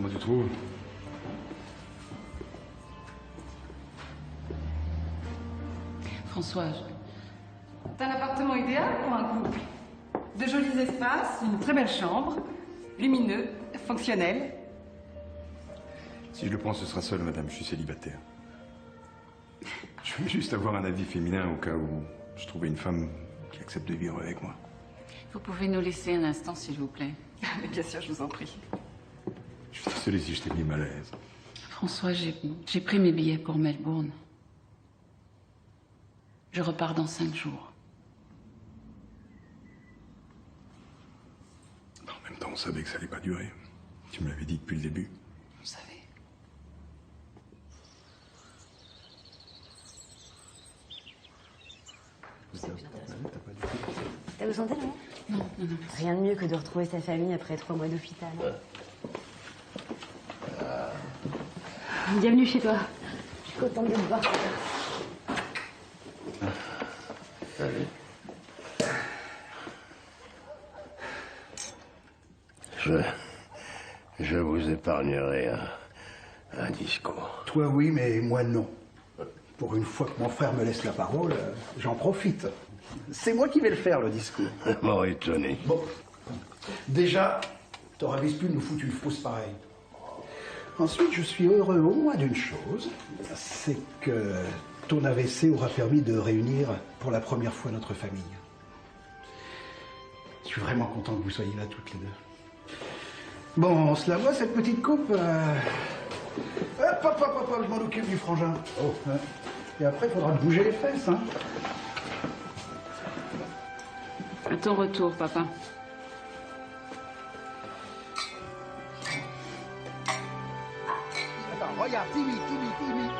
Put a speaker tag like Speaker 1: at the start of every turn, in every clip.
Speaker 1: Comment tu trouves?
Speaker 2: François,
Speaker 3: C'est un appartement idéal pour un couple. De jolis espaces, une très belle chambre, lumineux, fonctionnel.
Speaker 1: Si je le prends, ce sera seul, madame. Je suis célibataire. Je veux juste avoir un avis féminin au cas où je trouvais une femme qui accepte de vivre avec moi.
Speaker 2: vous pouvez nous laisser un instant, s'il vous plaît.
Speaker 3: Mais bien sûr, je vous en prie.
Speaker 1: Je suis désolé si je t'ai mis mal à l'aise.
Speaker 2: François, j'ai pris mes billets pour Melbourne. Je repars dans 5 jours.
Speaker 1: En même temps, on savait que ça allait pas durer. Tu me l'avais dit depuis le début.
Speaker 2: Vous savez.
Speaker 4: T'as besoin d'aide, non?
Speaker 2: Non, non, non.
Speaker 4: Rien de mieux que de retrouver sa famille après 3 mois d'hôpital. Bienvenue chez toi. Je suis contente de te voir.
Speaker 5: Salut. Je vous épargnerai un discours.
Speaker 6: Toi oui, mais moi non. Pour une fois que mon frère me laisse la parole, j'en profite. C'est moi qui vais le faire, le discours.
Speaker 5: M'aurait étonné.
Speaker 6: Bon. Déjà, t'auras vite pu nous foutre une fausse pareille. Ensuite, je suis heureux au moins d'une chose, c'est que ton AVC aura permis de réunir pour la première fois notre famille. Je suis vraiment content que vous soyez là toutes les deux. Bon, on se la voit cette petite coupe. Hop, je m'en occupe du frangin. Oh, hein. Et après, il faudra te bouger les fesses, hein.
Speaker 2: À ton retour, papa.
Speaker 6: Attends, regarde, Timmy,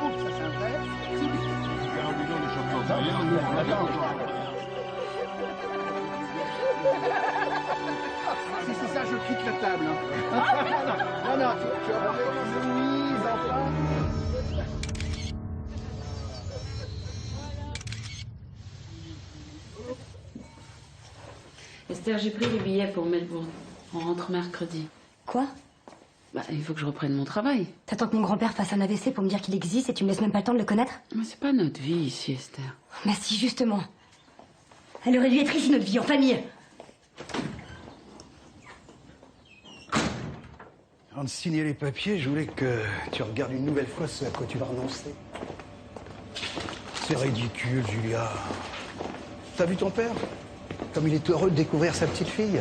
Speaker 6: oups, ça c'est un vrai. Timmy. Si c'est ça, je quitte la table. Hein. Non, tu remets Louise, enfin.
Speaker 2: Esther, j'ai pris les billets pour Melbourne. On rentre mercredi.
Speaker 4: Quoi?
Speaker 2: Bah, il faut que je reprenne mon travail.
Speaker 4: T'attends que mon grand-père fasse un AVC pour me dire qu'il existe et tu me laisses même pas le temps de le connaître?
Speaker 2: Mais c'est pas notre vie ici, Esther.
Speaker 4: Bah si, justement. Elle aurait dû être ici, notre vie, en famille.
Speaker 6: Avant de signer les papiers, je voulais que tu regardes une nouvelle fois ce à quoi tu vas renoncer. C'est ridicule, Julia. T'as vu ton père? Comme il est heureux de découvrir sa petite fille.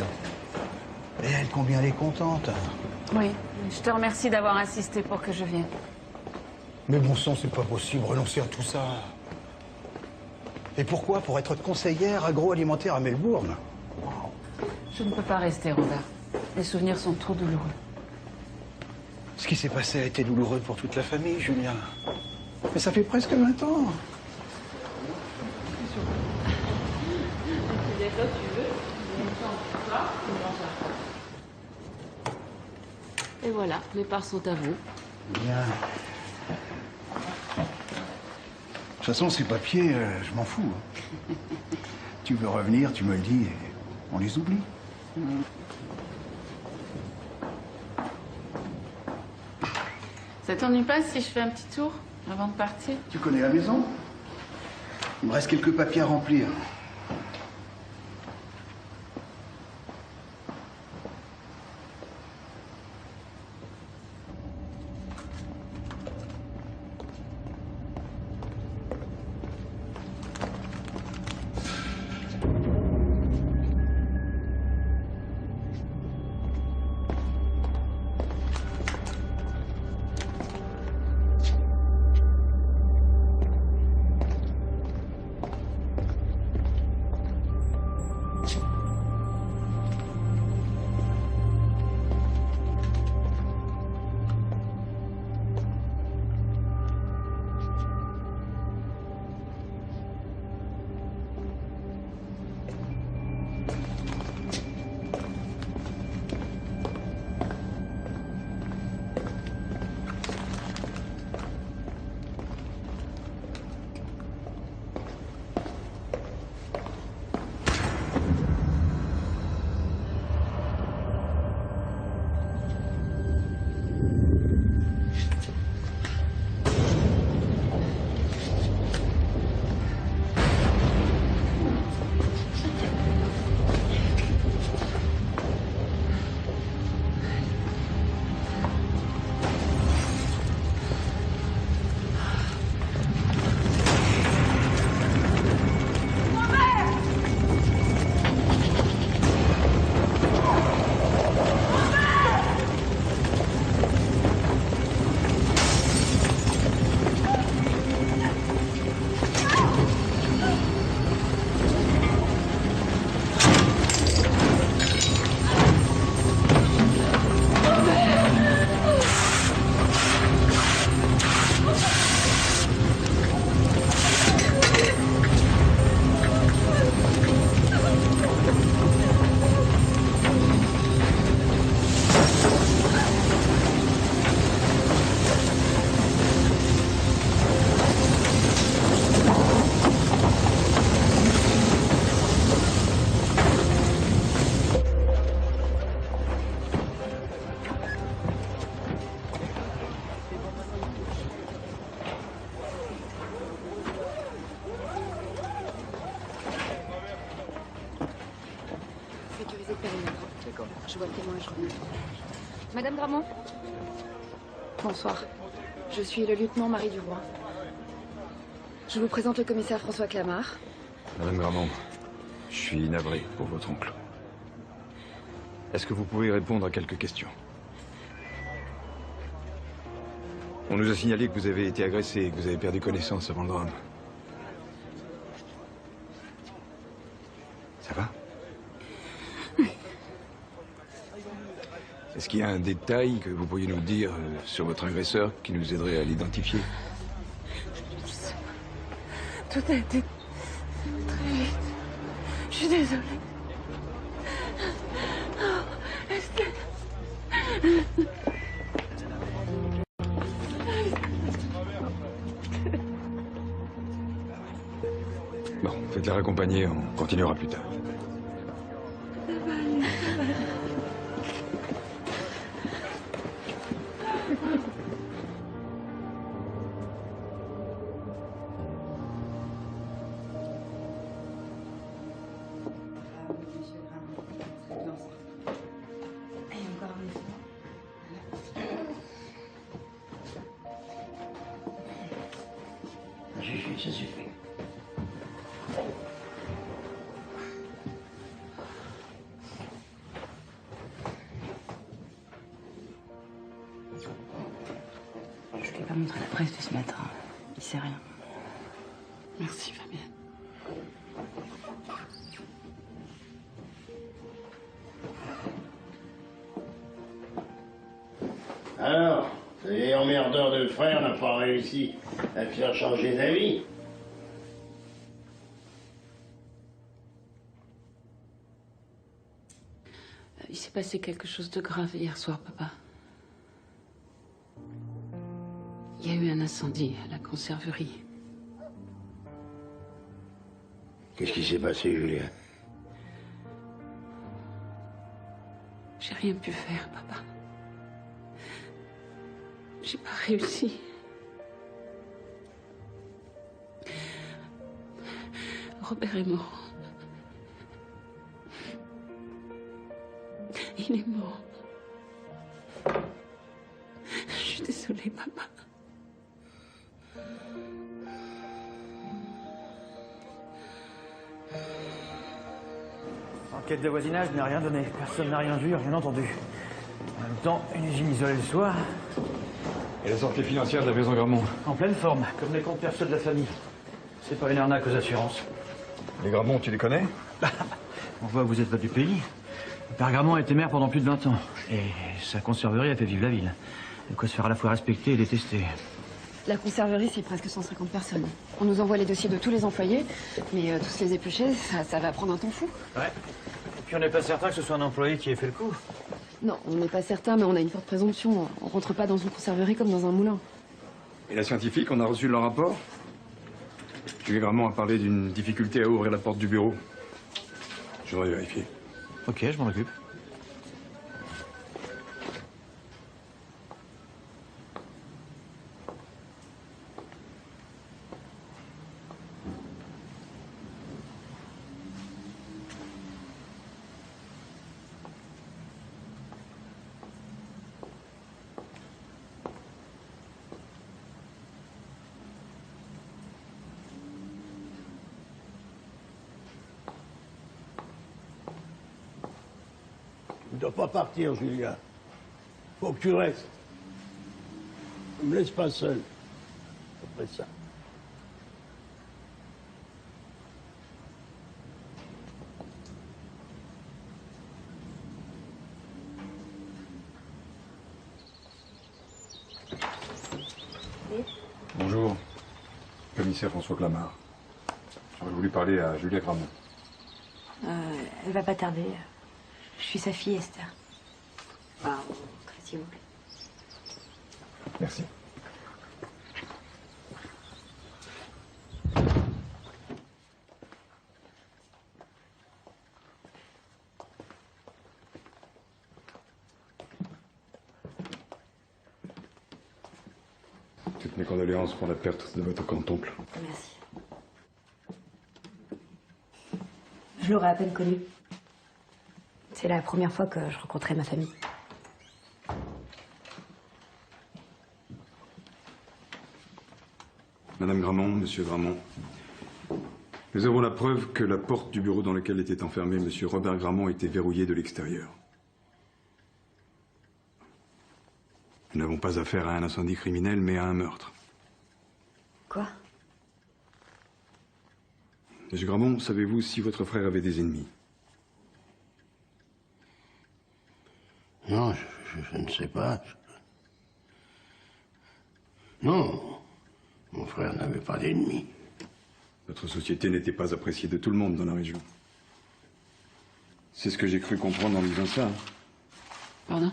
Speaker 6: Et elle, combien elle est contente.
Speaker 2: Oui, je te remercie d'avoir insisté pour que je vienne.
Speaker 6: Mais bon sang, c'est pas possible, renoncer à tout ça. Et pourquoi? Pour être conseillère agroalimentaire à Melbourne?
Speaker 2: Je ne peux pas rester, Robert. Les souvenirs sont trop douloureux.
Speaker 6: Ce qui s'est passé a été douloureux pour toute la famille, Julien. Mais ça fait presque 20 ans.
Speaker 2: Et voilà, mes parts sont à vous.
Speaker 6: Bien. De toute façon, ces papiers, je m'en fous. Hein. Tu veux revenir, tu me le dis, et on les oublie.
Speaker 2: Ça t'ennuie pas si je fais un petit tour avant de partir?
Speaker 6: Tu connais la maison? Il me reste quelques papiers à remplir.
Speaker 7: D'accord. Je vois le témoin et je reviens. Madame Gramont. Bonsoir. Je suis le lieutenant Marie Duroy. Je vous présente le commissaire François Clamart.
Speaker 1: Madame Gramont, je suis navré pour votre oncle. Est-ce que vous pouvez répondre à quelques questions? On nous a signalé que vous avez été agressé et que vous avez perdu connaissance avant le drame. Ça va? Est-ce qu'il y a un détail que vous pourriez nous dire sur votre agresseur qui nous aiderait à l'identifier?
Speaker 2: Tout a été très vite. Je suis désolée. Oh, Estelle.
Speaker 1: Bon, faites-la raccompagner, on continuera plus tard.
Speaker 5: Ça suffit.
Speaker 4: Je l'ai pas montré à la presse de ce matin. Il sait rien.
Speaker 2: Merci, Fabienne.
Speaker 5: Alors, ces emmerdeurs de frères n'ont pas réussi à te faire changer d'avis?
Speaker 2: Il s'est passé quelque chose de grave hier soir, papa. Il y a eu un incendie à la conserverie.
Speaker 5: Qu'est-ce qui s'est passé, Julien?
Speaker 2: J'ai rien pu faire, papa. J'ai pas réussi. Robert est mort. Il est mort. Je suis désolée, papa.
Speaker 8: Enquête de voisinage n'a rien donné. Personne n'a rien vu, rien entendu. En même temps, une usine isolée le soir,
Speaker 1: Et la santé financière de la maison Gramont?
Speaker 8: en pleine forme, comme les comptes perso de la famille. C'est pas une arnaque aux assurances.
Speaker 1: Les Gramont, tu les connais?
Speaker 8: On voit que vous êtes pas du pays. Le père Gramont a été maire pendant plus de 20 ans. Et sa conserverie a fait vivre la ville. De quoi se faire à la fois respecter et détester.
Speaker 7: La conserverie, c'est presque 150 personnes. On nous envoie les dossiers de tous les employés, mais tous les éplucher, ça va prendre un temps fou.
Speaker 8: Ouais. Et puis on n'est pas certain que ce soit un employé qui ait fait le coup.
Speaker 7: Non, on n'est pas certain, mais on a une forte présomption. On rentre pas dans une conserverie comme dans un moulin.
Speaker 1: Et la scientifique, on a reçu leur rapport? Julie Gramont a parlé d'une difficulté à ouvrir la porte du bureau. Je voudrais vérifier.
Speaker 8: Ok, je m'en occupe.
Speaker 5: Tu ne dois pas partir, Julien. Faut que tu restes. Ne me laisse pas seul. Après ça.
Speaker 1: Bonjour, commissaire François Clamart. J'aurais voulu parler à Julia Gramont.
Speaker 4: Elle va pas tarder. Je suis sa fille, Esther. Pardon, s'il vous plaît.
Speaker 1: Merci. Toutes mes condoléances pour la perte de votre grand-oncle.
Speaker 4: Merci. Je l'aurais à peine connu. C'est la première fois que je rencontrais ma famille.
Speaker 1: Madame Gramont, Monsieur Gramont, nous avons la preuve que la porte du bureau dans lequel était enfermé Monsieur Robert Gramont était verrouillée de l'extérieur. Nous n'avons pas affaire à un incendie criminel, mais à un meurtre.
Speaker 4: Quoi?
Speaker 1: Monsieur Gramont, savez-vous si votre frère avait des ennemis?
Speaker 5: Non, je ne sais pas. Non, mon frère n'avait pas d'ennemis.
Speaker 1: Votre société n'était pas appréciée de tout le monde dans la région. C'est ce que j'ai cru comprendre en lisant ça.
Speaker 2: Pardon?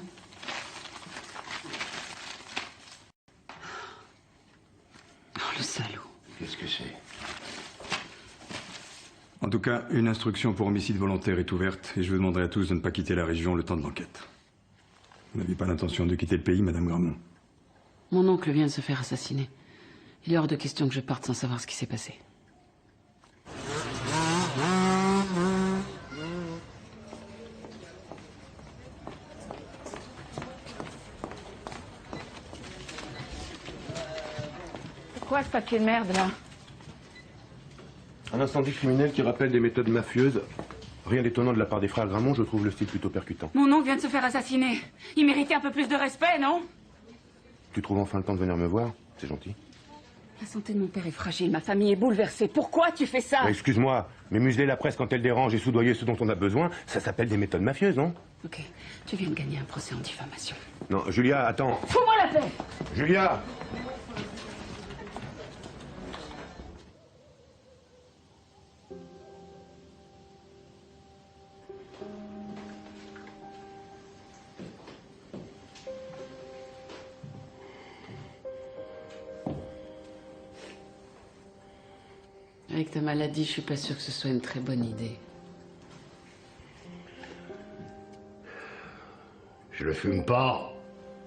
Speaker 2: Oh, le salaud.
Speaker 5: Qu'est-ce que c'est?
Speaker 1: En tout cas, une instruction pour homicide volontaire est ouverte et je vous demanderai à tous de ne pas quitter la région le temps de l'enquête. Vous n'avez pas l'intention de quitter le pays, Madame Gramont?
Speaker 2: Mon oncle vient de se faire assassiner. Il est hors de question que je parte sans savoir ce qui s'est passé. C'est quoi ce papier de merde, là?
Speaker 9: Un incendie criminel qui rappelle des méthodes mafieuses. Rien d'étonnant de la part des frères Gramont, je trouve le style plutôt percutant.
Speaker 2: Mon oncle vient de se faire assassiner. Il méritait un peu plus de respect, non?
Speaker 9: Tu trouves enfin le temps de venir me voir? C'est gentil.
Speaker 2: La santé de mon père est fragile, ma famille est bouleversée. Pourquoi tu fais ça?
Speaker 9: Excuse-moi, mais museler la presse quand elle dérange et soudoyer ce dont on a besoin, ça s'appelle des méthodes mafieuses, non?
Speaker 2: Ok, tu viens de gagner un procès en diffamation.
Speaker 9: Non, Julia, attends.
Speaker 2: Fous-moi la paix!
Speaker 9: Julia!
Speaker 2: Avec ta maladie, je suis pas sûre que ce soit une très bonne idée.
Speaker 5: Je le fume pas,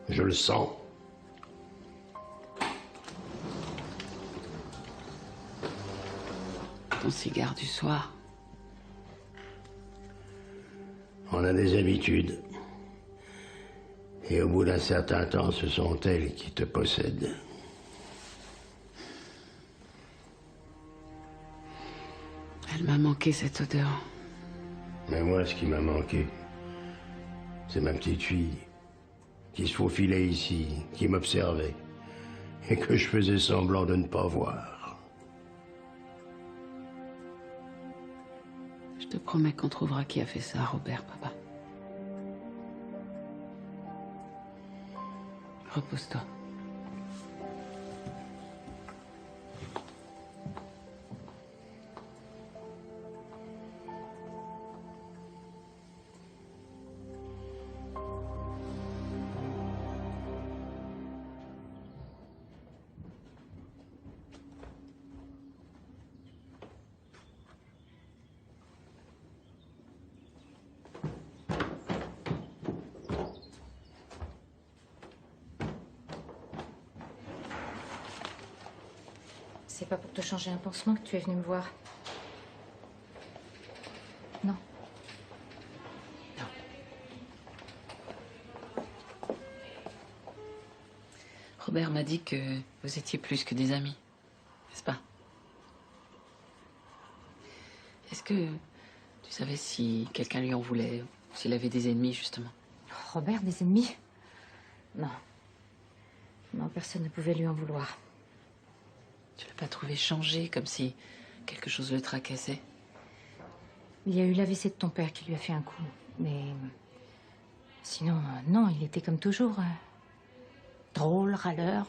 Speaker 5: je le sens.
Speaker 2: Ton cigare du soir.
Speaker 5: On a des habitudes. Et au bout d'un certain temps, ce sont elles qui te possèdent.
Speaker 2: Elle m'a manqué cette odeur.
Speaker 5: Mais moi, ce qui m'a manqué, c'est ma petite fille, qui se faufilait ici, qui m'observait, et que je faisais semblant de ne pas voir.
Speaker 2: Je te promets qu'on trouvera qui a fait ça, Robert, papa. Repose-toi.
Speaker 7: C'est pas pour te changer un pansement que tu es venu me voir. Non.
Speaker 2: Non. Robert m'a dit que vous étiez plus que des amis, n'est-ce pas? Est-ce que tu savais si quelqu'un lui en voulait, ou s'il avait des ennemis, justement?
Speaker 7: Robert, des ennemis? Non. Non, personne ne pouvait lui en vouloir.
Speaker 2: Tu l'as pas trouvé changé, comme si quelque chose le tracassait?
Speaker 7: Il y a eu l'AVC de ton père qui lui a fait un coup. Mais sinon, non, il était comme toujours. Drôle, râleur,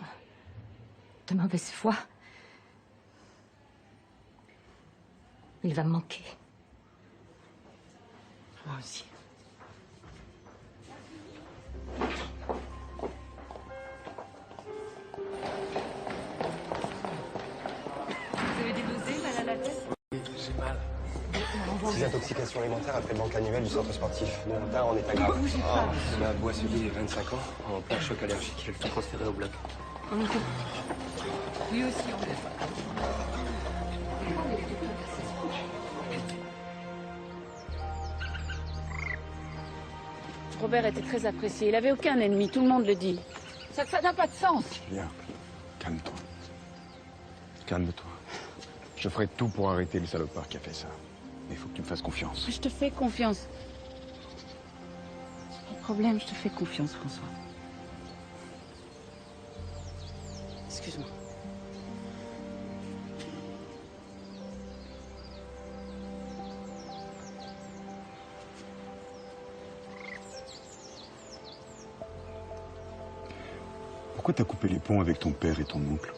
Speaker 7: de mauvaise foi. Il va me manquer.
Speaker 2: Moi aussi.
Speaker 3: Vous avez des nausées, mal à la tête?
Speaker 10: J'ai mal. 6 intoxications alimentaires après le banque annuel du centre sportif. Nous, on part en état grave. On a Boisselier, 25 ans, en plein choc allergique. Il a le tout transféré au bloc.
Speaker 3: Lui aussi, on laisse.
Speaker 11: Robert était très apprécié. Il avait aucun ennemi, tout le monde le dit. Ça n'a pas de sens.
Speaker 1: Julia, calme-toi. Calme-toi. Je ferai tout pour arrêter le salopard qui a fait ça. Mais il faut que tu me fasses confiance.
Speaker 11: Je te fais confiance. Pas de problème, je te fais confiance, François. Excuse-moi.
Speaker 1: Pourquoi t'as coupé les ponts avec ton père et ton oncle?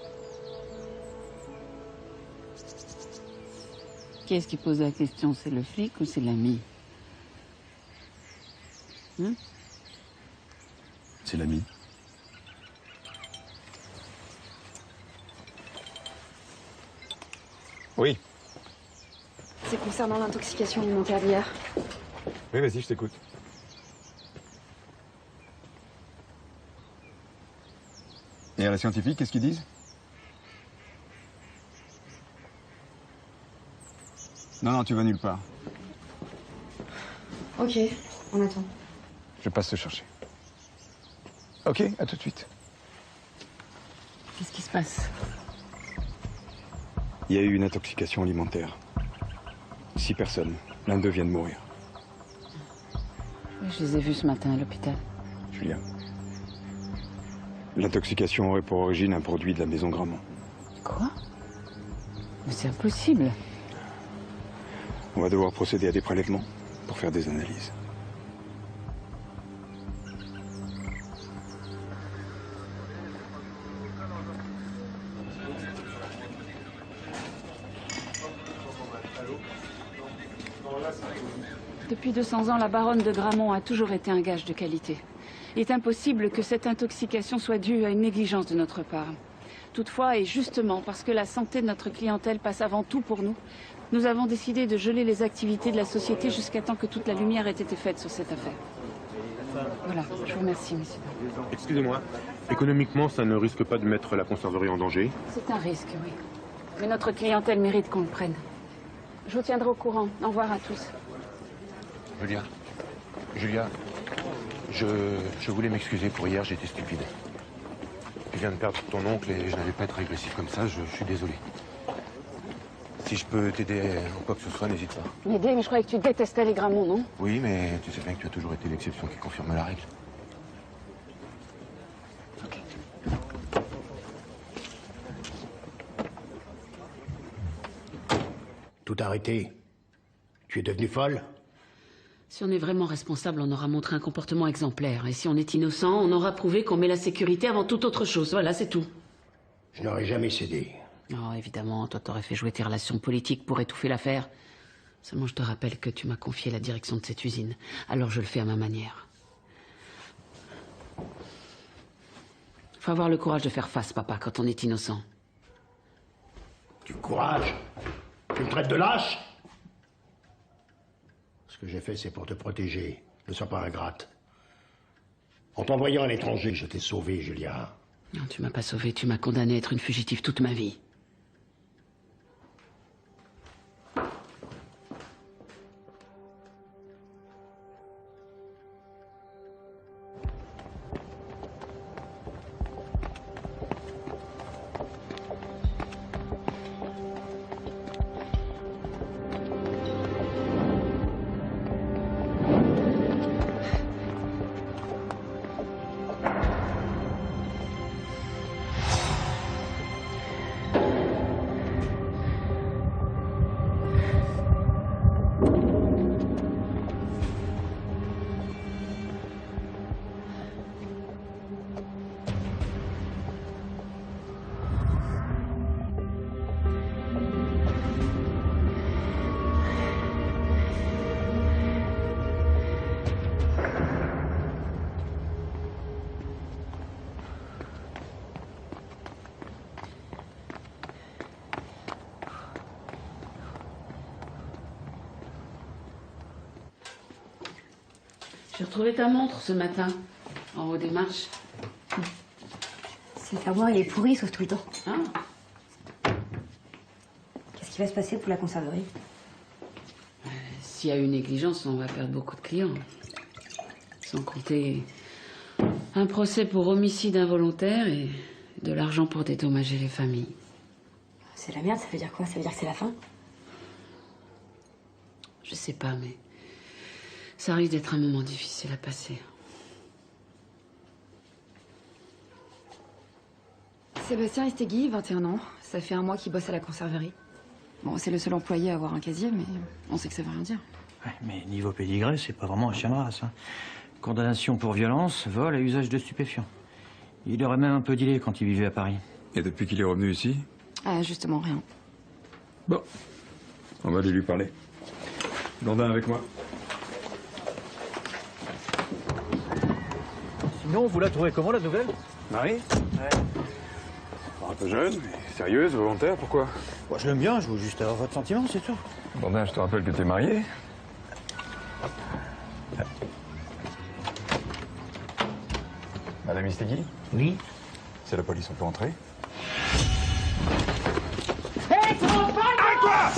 Speaker 11: Qui est-ce qui pose la question? C'est le flic ou c'est l'ami?
Speaker 1: C'est l'ami. Oui.
Speaker 4: C'est concernant l'intoxication alimentaire d'hier.
Speaker 1: Oui, vas-y, je t'écoute. Et à la scientifique, qu'est-ce qu'ils disent? Non, tu vas nulle part.
Speaker 4: Ok, on attend.
Speaker 1: Je passe te chercher. Ok, à tout de suite.
Speaker 11: Qu'est-ce qui se passe?
Speaker 1: Il y a eu une intoxication alimentaire. 6 personnes. L'un d'eux vient de mourir.
Speaker 11: Je les ai vus ce matin à l'hôpital.
Speaker 1: Julia. L'intoxication aurait pour origine un produit de la maison Gramont.
Speaker 11: Quoi? Mais c'est impossible.
Speaker 1: On va devoir procéder à des prélèvements pour faire des analyses.
Speaker 11: Depuis 200 ans, la baronne de Gramont a toujours été un gage de qualité. Il est impossible que cette intoxication soit due à une négligence de notre part. Toutefois, et justement parce que la santé de notre clientèle passe avant tout pour nous, nous avons décidé de geler les activités de la société jusqu'à temps que toute la lumière ait été faite sur cette affaire. Voilà, je vous remercie, messieurs.
Speaker 9: Excusez-moi, économiquement, ça ne risque pas de mettre la conserverie en danger?
Speaker 11: C'est un risque, oui. Mais notre clientèle mérite qu'on le prenne. Je vous tiendrai au courant. Au revoir à tous.
Speaker 9: Julia, je voulais m'excuser pour hier, j'étais stupide. Tu viens de perdre ton oncle et je n'avais pas être agressif comme ça, je suis désolé. Si je peux t'aider en quoi que ce soit, n'hésite pas.
Speaker 11: M'aider, mais je croyais que tu détestais les Gramont, non?
Speaker 9: Oui, mais tu sais bien que tu as toujours été l'exception qui confirme la règle.
Speaker 5: Tout arrêté. Tu es devenue folle?
Speaker 11: Si on est vraiment responsable, on aura montré un comportement exemplaire. Et si on est innocent, on aura prouvé qu'on met la sécurité avant toute autre chose. Voilà, c'est tout.
Speaker 5: Je n'aurais jamais cédé.
Speaker 11: Oh, évidemment, toi, t'aurais fait jouer tes relations politiques pour étouffer l'affaire. Seulement, je te rappelle que tu m'as confié la direction de cette usine. Alors, je le fais à ma manière. Faut avoir le courage de faire face, papa, quand on est innocent.
Speaker 5: Du courage? Tu me traites de lâche? Ce que j'ai fait, c'est pour te protéger. Ne sois pas ingrate. En t'envoyant à l'étranger, je t'ai sauvé, Julia.
Speaker 11: Non, tu m'as pas sauvé, tu m'as condamné à être une fugitive toute ma vie. J'ai retrouvé ta montre ce matin, en haut des marches.
Speaker 4: Cet armoire, il est pourri, il sauve tout le temps.
Speaker 11: Ah.
Speaker 4: Qu'est-ce qui va se passer pour la conserverie?
Speaker 11: S'il y a une négligence, on va perdre beaucoup de clients. Sans compter un procès pour homicide involontaire et de l'argent pour dédommager les familles.
Speaker 4: C'est la merde, ça veut dire quoi? Ça veut dire que c'est la fin?
Speaker 11: Je sais pas, mais ça risque d'être un moment difficile à passer.
Speaker 12: Sébastien Estegui, 21 ans. Ça fait un mois qu'il bosse à la conserverie. Bon, c'est le seul employé à avoir un casier, mais on sait que ça veut rien dire.
Speaker 8: Ouais, mais niveau pédigré, c'est pas vraiment un chien de race. Hein. Condamnation pour violence, vol et usage de stupéfiants. Il aurait même un peu dealé quand il vivait à Paris.
Speaker 1: Et depuis qu'il est revenu ici?
Speaker 12: Ah, justement, rien.
Speaker 1: Bon, on va aller lui parler. Blondin avec moi.
Speaker 8: Sinon, vous la trouvez comment, la nouvelle?
Speaker 1: Marie?
Speaker 8: Ouais.
Speaker 1: Un peu jeune, mais sérieuse, volontaire, pourquoi?
Speaker 8: Bon, je l'aime bien, je veux juste avoir votre sentiment, c'est tout.
Speaker 1: Blondin, je te rappelle que t'es marié. Madame Istegui?
Speaker 5: Oui?
Speaker 1: C'est la police, on peut entrer?
Speaker 13: Hé, tu m'en parles? Arrête-toi!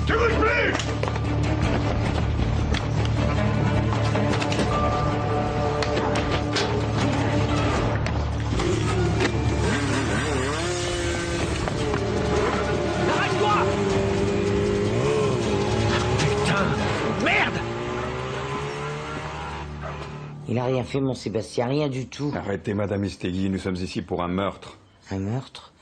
Speaker 13: Tu bouges plus!
Speaker 5: Il a rien fait, mon Sébastien, rien du tout.
Speaker 1: Arrêtez, Madame Istegui, nous sommes ici pour un meurtre.
Speaker 5: Un meurtre?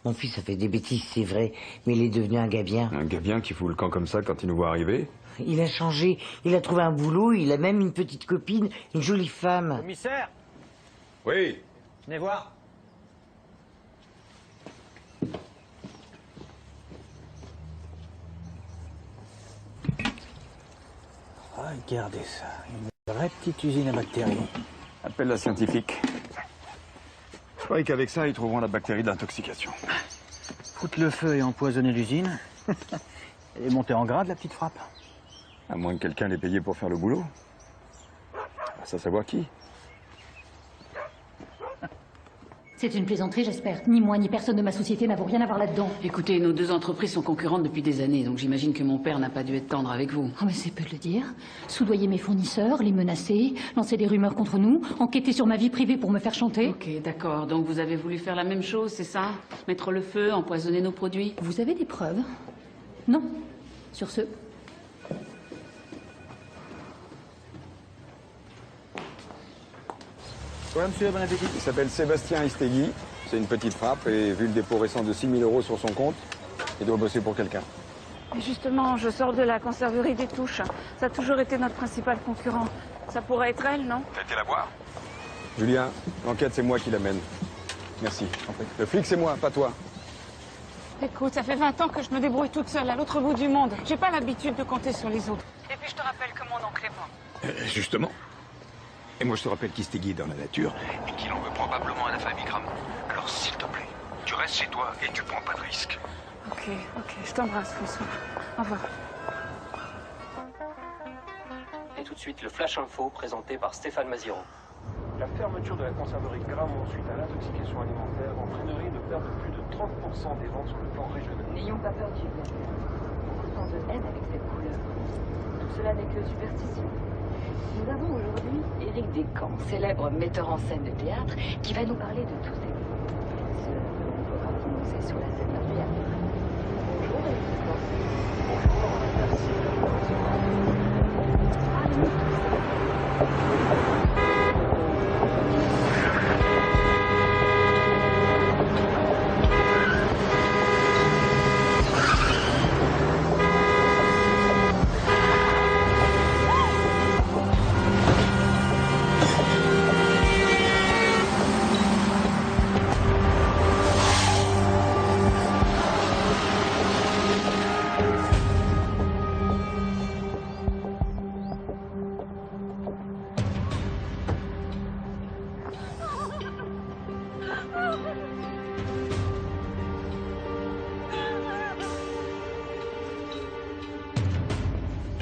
Speaker 5: Mon fils a fait des bêtises, c'est vrai, mais il est devenu un gars bien.
Speaker 1: Un gars bien qui fout le camp comme ça quand il nous voit arriver?
Speaker 5: Il a changé, il a trouvé un boulot, il a même une petite copine, une jolie femme.
Speaker 8: Commissaire?
Speaker 1: Oui.
Speaker 8: Venez voir. Regardez ça, une vraie petite usine à bactéries.
Speaker 1: Appelle la scientifique. Je croyais qu'avec ça, ils trouveront la bactérie de l'intoxication.
Speaker 8: Foutre le feu et empoisonner l'usine. Elle est montée en grade, la petite frappe.
Speaker 1: À moins que quelqu'un l'ait payé pour faire le boulot. Ça savoir qui.
Speaker 7: C'est une plaisanterie, j'espère. Ni moi, ni personne de ma société n'avons rien à voir là-dedans.
Speaker 11: Écoutez, nos deux entreprises sont concurrentes depuis des années, donc j'imagine que mon père n'a pas dû être tendre avec vous.
Speaker 7: Oh, mais c'est peu de le dire. Soudoyer mes fournisseurs, les menacer, lancer des rumeurs contre nous, enquêter sur ma vie privée pour me faire chanter.
Speaker 11: Ok, d'accord. Donc vous avez voulu faire la même chose, c'est ça? Mettre le feu, empoisonner nos produits?
Speaker 7: Vous avez des preuves? Non. Sur ce...
Speaker 8: Ouais, monsieur, bon appétit.
Speaker 1: Il s'appelle Sébastien Istegui. C'est une petite frappe et vu le dépôt récent de 6 000 € sur son compte, il doit bosser pour quelqu'un.
Speaker 11: Justement, je sors de la conserverie des Touches. Ça a toujours été notre principal concurrent. Ça pourrait être elle, non?
Speaker 1: T'as été la voir? Julien, l'enquête, c'est moi qui l'amène. Merci. Le flic, c'est moi, pas toi.
Speaker 11: Écoute, ça fait 20 ans que je me débrouille toute seule à l'autre bout du monde. J'ai pas l'habitude de compter sur les autres. Et puis je te rappelle que mon oncle est mort.
Speaker 1: Justement. Et moi, je te rappelle qu'Istegui est dans la nature et qu'il en veut probablement à la famille Gramont. Alors, s'il te plaît, tu restes chez toi et tu prends pas de risques.
Speaker 11: Ok, je t'embrasse, François. Au revoir.
Speaker 14: Et tout de suite, le Flash Info présenté par Stéphane Maziron.
Speaker 15: La fermeture de la conserverie Gramont suite à l'intoxication alimentaire entraînerait une perte de plus de 30% des ventes sur le plan régional.
Speaker 16: N'ayons pas peur du bien. Autant de haine avec cette couleur. Tout cela n'est que superstition. Nous avons aujourd'hui Éric Descamps, célèbre metteur en scène de théâtre, qui va nous parler de tous ces livres. Ce ne faudra prononcer sur la scène d'un théâtre. Bonjour Éric Descamps.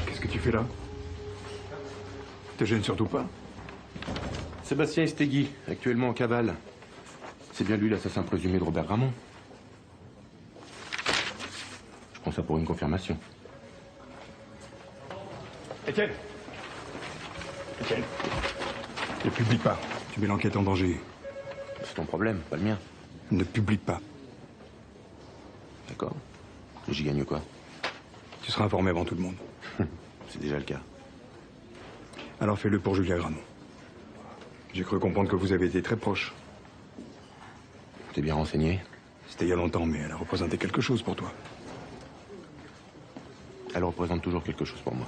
Speaker 1: Qu'est-ce que tu fais là? Te gêne surtout pas?
Speaker 9: Sébastien Istegui, actuellement en cavale. C'est bien lui l'assassin présumé de Robert Gramont. Je prends ça pour une confirmation.
Speaker 1: Étienne! Ok. Ne publie pas. Tu mets l'enquête en danger.
Speaker 9: C'est ton problème, pas le mien.
Speaker 1: Ne publie pas.
Speaker 9: D'accord. J'y gagne quoi?
Speaker 1: Tu seras informé avant tout le monde.
Speaker 9: C'est déjà le cas.
Speaker 1: Alors fais-le pour Julia Gramont. J'ai cru comprendre que vous avez été très proches.
Speaker 9: T'es bien renseigné?
Speaker 1: C'était il y a longtemps, mais elle a représenté quelque chose pour toi.
Speaker 9: Elle représente toujours quelque chose pour moi.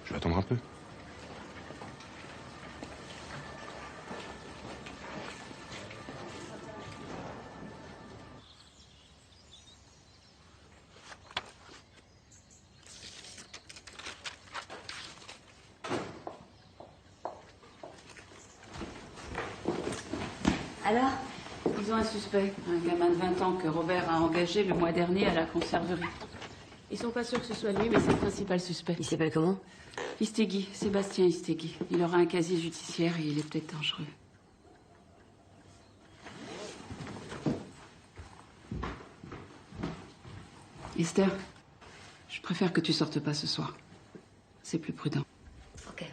Speaker 9: Je vais attendre un peu.
Speaker 11: Alors? Ils ont un suspect, un gamin de 20 ans que Robert a engagé le mois dernier à la conserverie. Ils sont pas sûrs que ce soit lui, mais c'est le principal suspect.
Speaker 4: Il s'appelle comment?
Speaker 11: Istegui, Sébastien Istegui. Il aura un casier judiciaire et il est peut-être dangereux. Esther, je préfère que tu sortes pas ce soir. C'est plus prudent.
Speaker 4: Ok.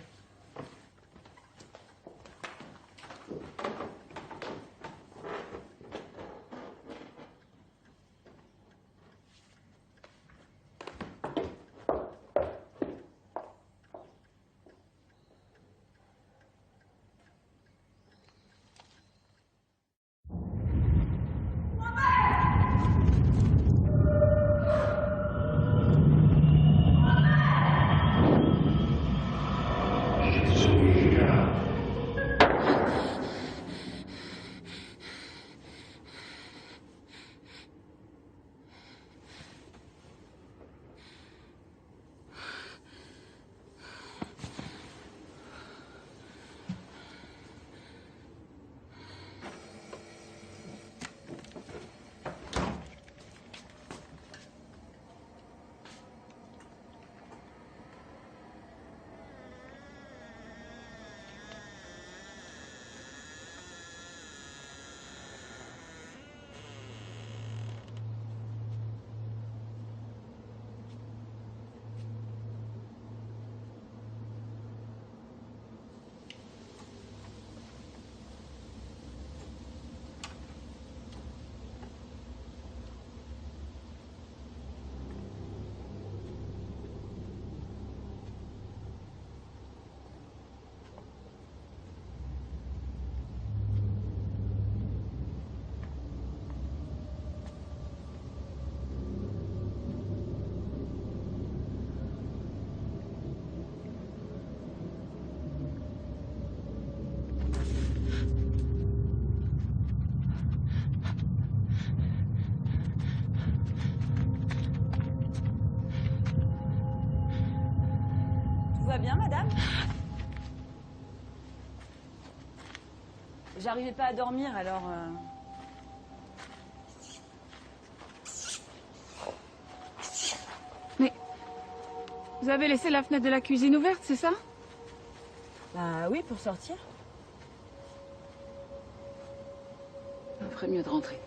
Speaker 4: Tout va bien, madame? J'arrivais pas à dormir, alors...
Speaker 11: Mais vous avez laissé la fenêtre de la cuisine ouverte, c'est ça?
Speaker 4: Bah oui, pour sortir.
Speaker 11: On ferait mieux de rentrer.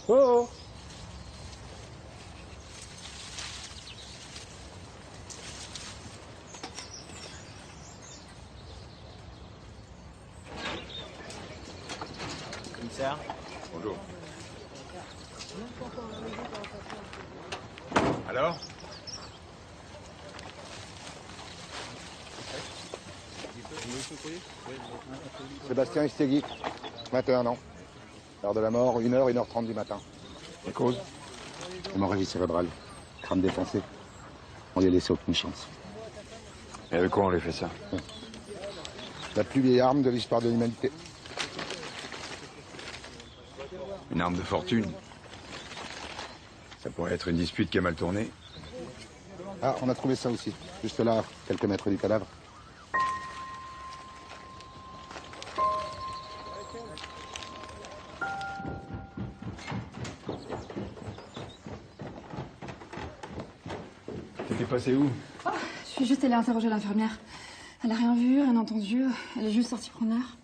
Speaker 6: Oh, oh.
Speaker 8: Commissaire.
Speaker 1: Bonjour. Alors?
Speaker 17: Sébastien Estegui, 21 ans. L'heure de la mort, 1h, 1h30 du matin.
Speaker 1: La cause?
Speaker 17: Hémorragie cérébrale, crâne défoncé. On lui a laissé aucune chance.
Speaker 1: Et avec quoi on lui fait ça?
Speaker 17: La plus vieille arme de l'histoire de l'humanité.
Speaker 1: Une arme de fortune. Ça pourrait être une dispute qui a mal tourné.
Speaker 17: Ah, on a trouvé ça aussi. Juste là, quelques mètres du cadavre.
Speaker 1: T'étais passé où?
Speaker 12: Oh, je suis juste allée interroger l'infirmière. Elle a rien vu, rien entendu. Elle est juste sortie prendre l'air.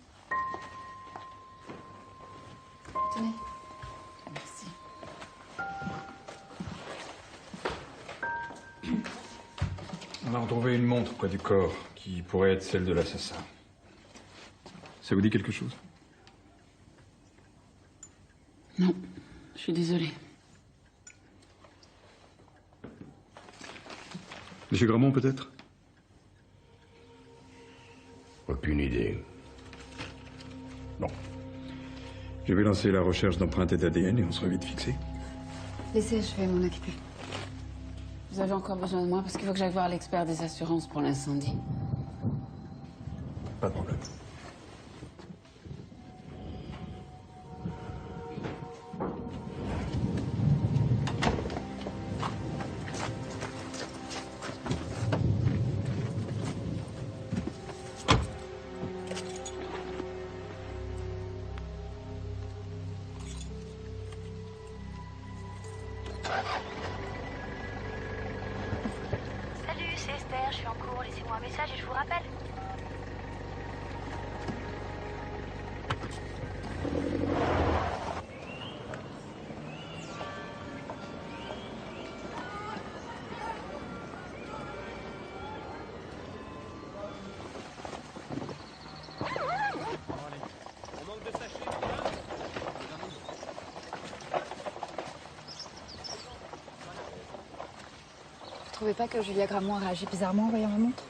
Speaker 12: Tenez. Merci.
Speaker 1: On a retrouvé une montre près du corps qui pourrait être celle de l'assassin. Ça vous dit quelque chose?
Speaker 11: Non, je suis désolée.
Speaker 1: Monsieur Gramont, peut-être?
Speaker 5: Aucune idée.
Speaker 1: Bon. Je vais lancer la recherche d'empreintes et d'ADN et on sera vite fixé.
Speaker 12: Laissez, je vais m'en occuper.
Speaker 11: Vous avez encore besoin de moi parce qu'il faut que j'aille voir l'expert des assurances pour l'incendie.
Speaker 1: Pas de problème.
Speaker 4: Salut, c'est Esther, je suis en cours. Laissez-moi un message et je vous rappelle.
Speaker 12: Vous trouvez pas que Julia Gramont a réagi bizarrement en voyant la montre?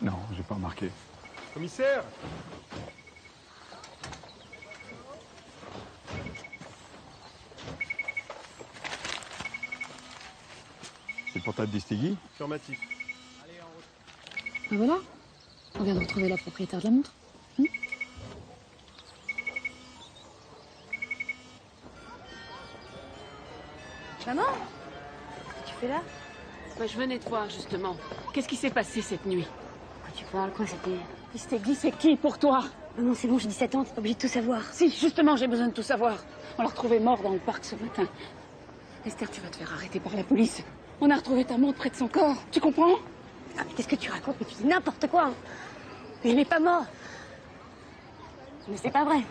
Speaker 1: Non, j'ai pas remarqué.
Speaker 15: Commissaire!
Speaker 1: C'est le portable d'Estegui?
Speaker 15: Affirmatif.
Speaker 12: Ben voilà. On vient de retrouver la propriétaire de la montre.
Speaker 4: Maman? Qu'est-ce que tu fais là?
Speaker 11: Je venais te voir, justement. Qu'est-ce qui s'est passé cette nuit?
Speaker 4: Quoi tu parles? Quoi c'était?
Speaker 11: Estegui, c'est qui pour toi?
Speaker 4: Maman, c'est bon, j'ai 17 ans, t'es pas obligée de tout savoir.
Speaker 11: Si, justement, j'ai besoin de tout savoir. On l'a retrouvé mort dans le parc ce matin. Esther, tu vas te faire arrêter par la police. On a retrouvé ta montre près de son corps. Tu comprends?
Speaker 4: Ah, mais qu'est-ce que tu racontes? Mais tu dis n'importe quoi. Mais il est pas mort. Mais c'est pas vrai.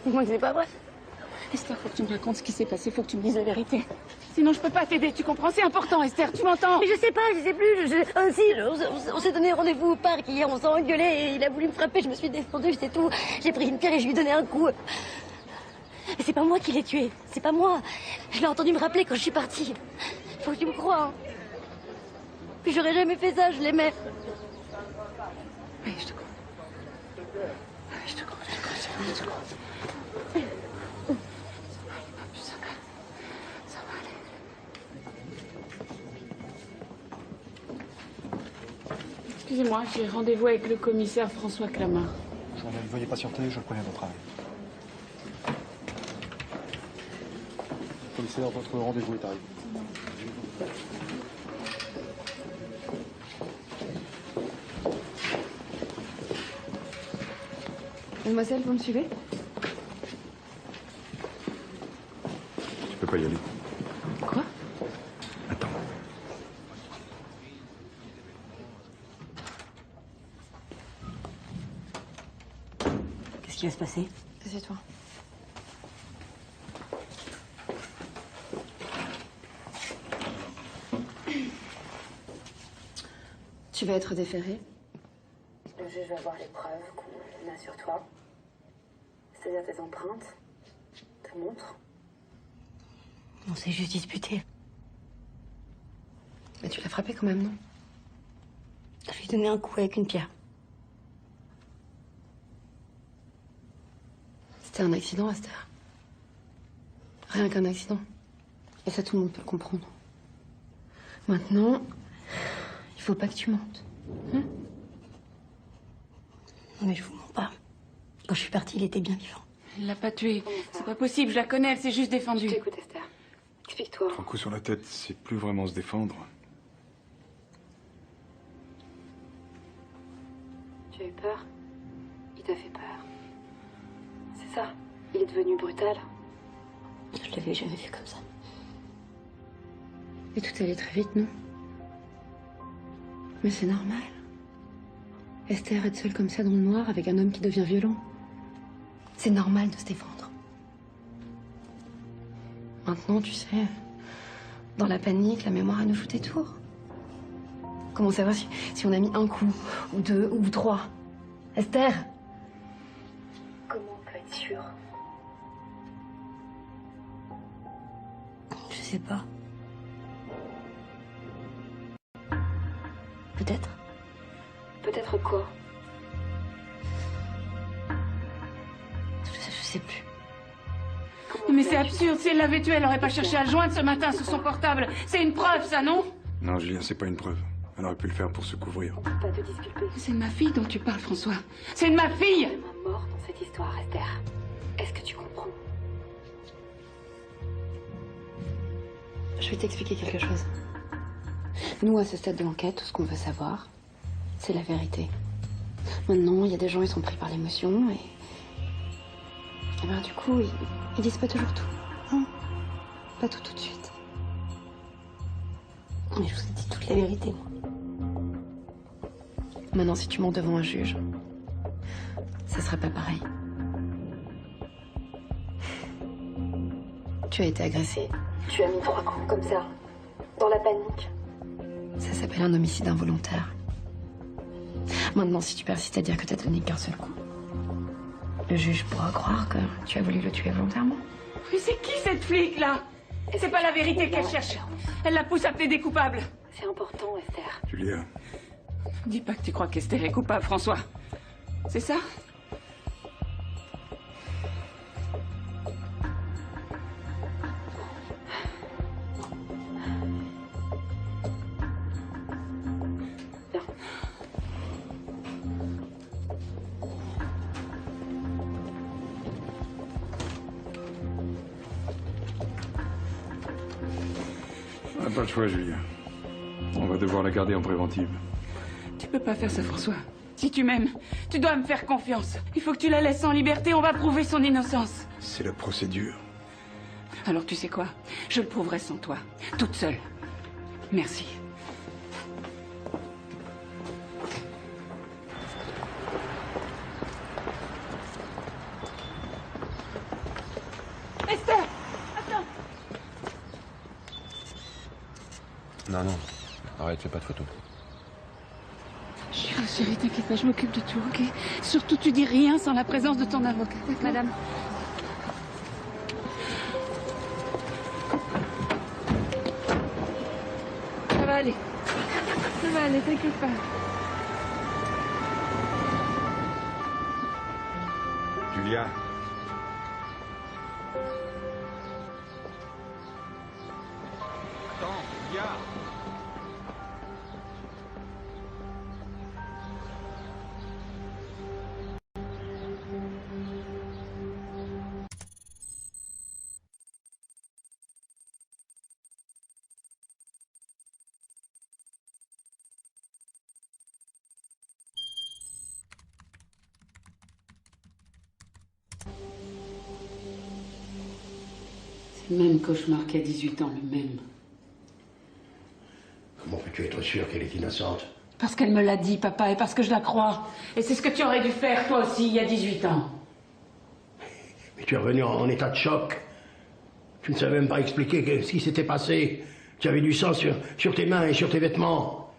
Speaker 4: Dis-moi que c'est pas vrai.
Speaker 11: Esther, faut que tu me racontes ce qui s'est passé. Faut que tu me dises la vérité. Sinon, je peux pas t'aider. Tu comprends? C'est important, Esther. Tu m'entends?
Speaker 4: Mais je sais pas, je sais plus. On s'est donné rendez-vous au parc hier, on s'est engueulé et il a voulu me frapper. Je me suis défendue, c'est tout. J'ai pris une pierre et je lui ai donné un coup. Mais c'est pas moi qui l'ai tué. C'est pas moi. Je l'ai entendu me rappeler quand je suis partie. Faut que tu me crois. Hein. Puis j'aurais jamais fait ça, je l'aimais.
Speaker 11: Oui, je te crois. Je te crois, je te crois. Ça va aller. Excusez-moi, j'ai rendez-vous avec le commissaire François Clamart.
Speaker 8: Veuillez patienter, je le préviens au travail. Commissaire, votre rendez-vous est arrivé.
Speaker 12: Mademoiselle, vous me suivez?
Speaker 1: Tu peux pas y aller.
Speaker 11: Quoi?
Speaker 1: Attends.
Speaker 4: Qu'est-ce qui va se passer?
Speaker 12: C'est toi. Tu vas être déféré.
Speaker 16: Le juge va voir les preuves qu'on a sur toi. C'est-à-dire tes empreintes, ta montre.
Speaker 4: On s'est juste disputé.
Speaker 12: Mais tu l'as frappé quand même, non?
Speaker 4: Je lui ai donné un coup avec une pierre.
Speaker 12: C'était un accident, Esther. Rien qu'un accident. Et ça, tout le monde peut le comprendre. Maintenant, il faut pas que tu mentes.
Speaker 4: Non, mais je vous mens pas. Quand je suis partie, il était bien vivant.
Speaker 11: Il l'a pas tuée. C'est pas possible, je la connais, elle s'est juste défendue.
Speaker 12: Écoute, Esther. Explique-toi.
Speaker 1: Un coup sur la tête, c'est plus vraiment se défendre.
Speaker 12: Tu as eu peur? Il t'a fait peur. C'est ça. Il est devenu brutal.
Speaker 4: Je l'avais jamais vu comme ça.
Speaker 12: Et tout allait très vite, non? Mais c'est normal. Esther, être seule comme ça dans le noir avec un homme qui devient violent. C'est normal de se défendre. Maintenant, tu sais, dans la panique, la mémoire, elle nous joue des tours. Comment savoir si on a mis un coup, ou deux, ou trois? Esther!
Speaker 16: Comment on peut être sûr?
Speaker 4: Je sais pas. Peut-être.
Speaker 12: Peut-être quoi?
Speaker 4: Je sais plus.
Speaker 11: Mais c'est absurde, si elle l'avait tué, elle aurait pas cherché à le joindre ce matin sur son portable. C'est une preuve, ça, non?
Speaker 1: Non, Julien, c'est pas une preuve. Elle aurait pu le faire pour se couvrir.
Speaker 16: Pas te disculper.
Speaker 11: C'est de ma fille dont tu parles, François. C'est de ma fille!
Speaker 16: Il y a un mort dans cette histoire, Esther. Est-ce que tu comprends?
Speaker 12: Je vais t'expliquer quelque chose. Nous, à ce stade de l'enquête, tout ce qu'on veut savoir, c'est la vérité. Maintenant, il y a des gens, ils sont pris par l'émotion et... Et ben, du coup, ils disent pas toujours tout. Hein? Pas tout de suite.
Speaker 4: Mais je vous ai dit toute la vérité, moi.
Speaker 12: Maintenant, si tu montes devant un juge, ça serait pas pareil. Tu as été agressée.
Speaker 16: Tu as mis 3 coups comme ça, dans la panique.
Speaker 12: Ça s'appelle un homicide involontaire. Maintenant, si tu persistes à dire que t'as donné qu'un seul coup, le juge pourra croire que tu as voulu le tuer volontairement.
Speaker 11: Mais c'est qui cette flic-là? C'est pas la vérité qu'elle cherche. Elle la pousse à plaider coupable.
Speaker 16: C'est important, Esther.
Speaker 1: Julia.
Speaker 11: Dis pas que tu crois qu'Esther est coupable, François. C'est ça?
Speaker 1: On n'a pas le choix, Julien. On va devoir la garder en préventive.
Speaker 11: Tu peux pas faire ça, François. Si tu m'aimes, tu dois me faire confiance. Il faut que tu la laisses en liberté, on va prouver son innocence.
Speaker 1: C'est la procédure.
Speaker 11: Alors tu sais quoi? Je le prouverai sans toi, toute seule. Merci. Esther! Attends!
Speaker 9: Non, non. Arrête, fais pas de photos.
Speaker 11: Chérie, t'inquiète pas, je m'occupe de tout, ok? Surtout, tu dis rien sans la présence de ton avocat, d'accord?
Speaker 12: Madame.
Speaker 11: Ça va aller. Ça va aller, t'inquiète pas.
Speaker 1: Julia. Attends, Julia.
Speaker 11: C'est le même cauchemar qu'à 18 ans, le même.
Speaker 5: Comment peux-tu être sûr qu'elle est innocente?
Speaker 11: Parce qu'elle me l'a dit, papa, et parce que je la crois. Et c'est ce que tu aurais dû faire, toi aussi, il y a 18 ans.
Speaker 5: Mais tu es revenu en état de choc. Tu ne savais même pas expliquer ce qui s'était passé. Tu avais du sang sur tes mains et sur tes vêtements.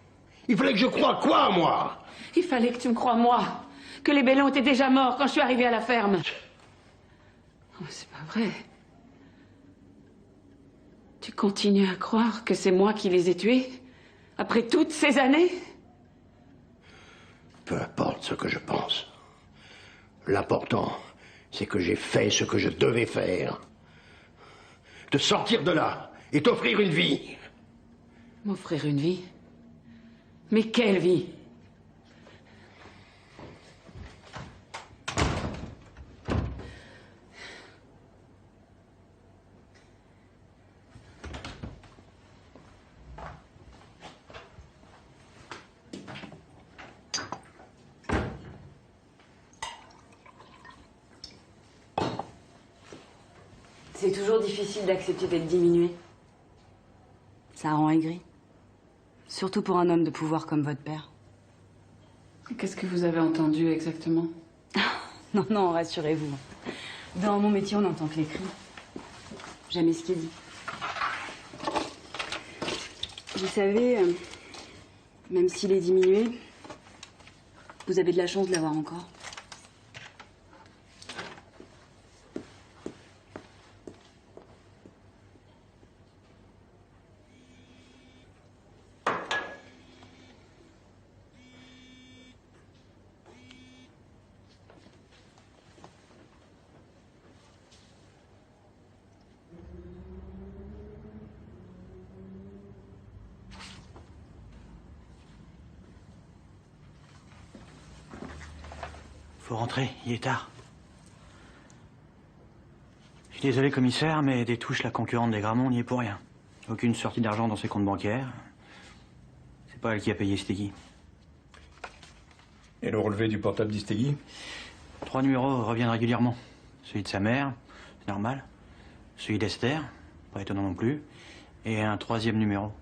Speaker 5: Il fallait que je croie quoi, moi?
Speaker 11: Il fallait que tu me crois, moi. Que les Bellon étaient déjà morts quand je suis arrivée à la ferme. Oh, c'est pas vrai. Tu continues à croire que c'est moi qui les ai tués? Après toutes ces années?
Speaker 5: Peu importe ce que je pense. L'important, c'est que j'ai fait ce que je devais faire. Te sortir de là et t'offrir une vie.
Speaker 11: M'offrir une vie? Mais quelle vie?
Speaker 12: C'est toujours difficile d'accepter d'être diminué. Ça rend aigri. Surtout pour un homme de pouvoir comme votre père.
Speaker 11: Qu'est-ce que vous avez entendu exactement?
Speaker 12: Non, non, rassurez-vous. Dans mon métier, on n'entend que les cris. Jamais ce qui est dit. Vous savez, même s'il est diminué, vous avez de la chance de l'avoir encore.
Speaker 8: Faut rentrer, il est tard. Je suis désolé, commissaire, mais des touches, la concurrente des Gramont, n'y est pour rien. Aucune sortie d'argent dans ses comptes bancaires. C'est pas elle qui a payé Stegui.
Speaker 1: Et le relevé du portable d'Istegui?
Speaker 8: 3 numéros reviennent régulièrement. Celui de sa mère, c'est normal. Celui d'Esther, pas étonnant non plus. Et un 3e numéro.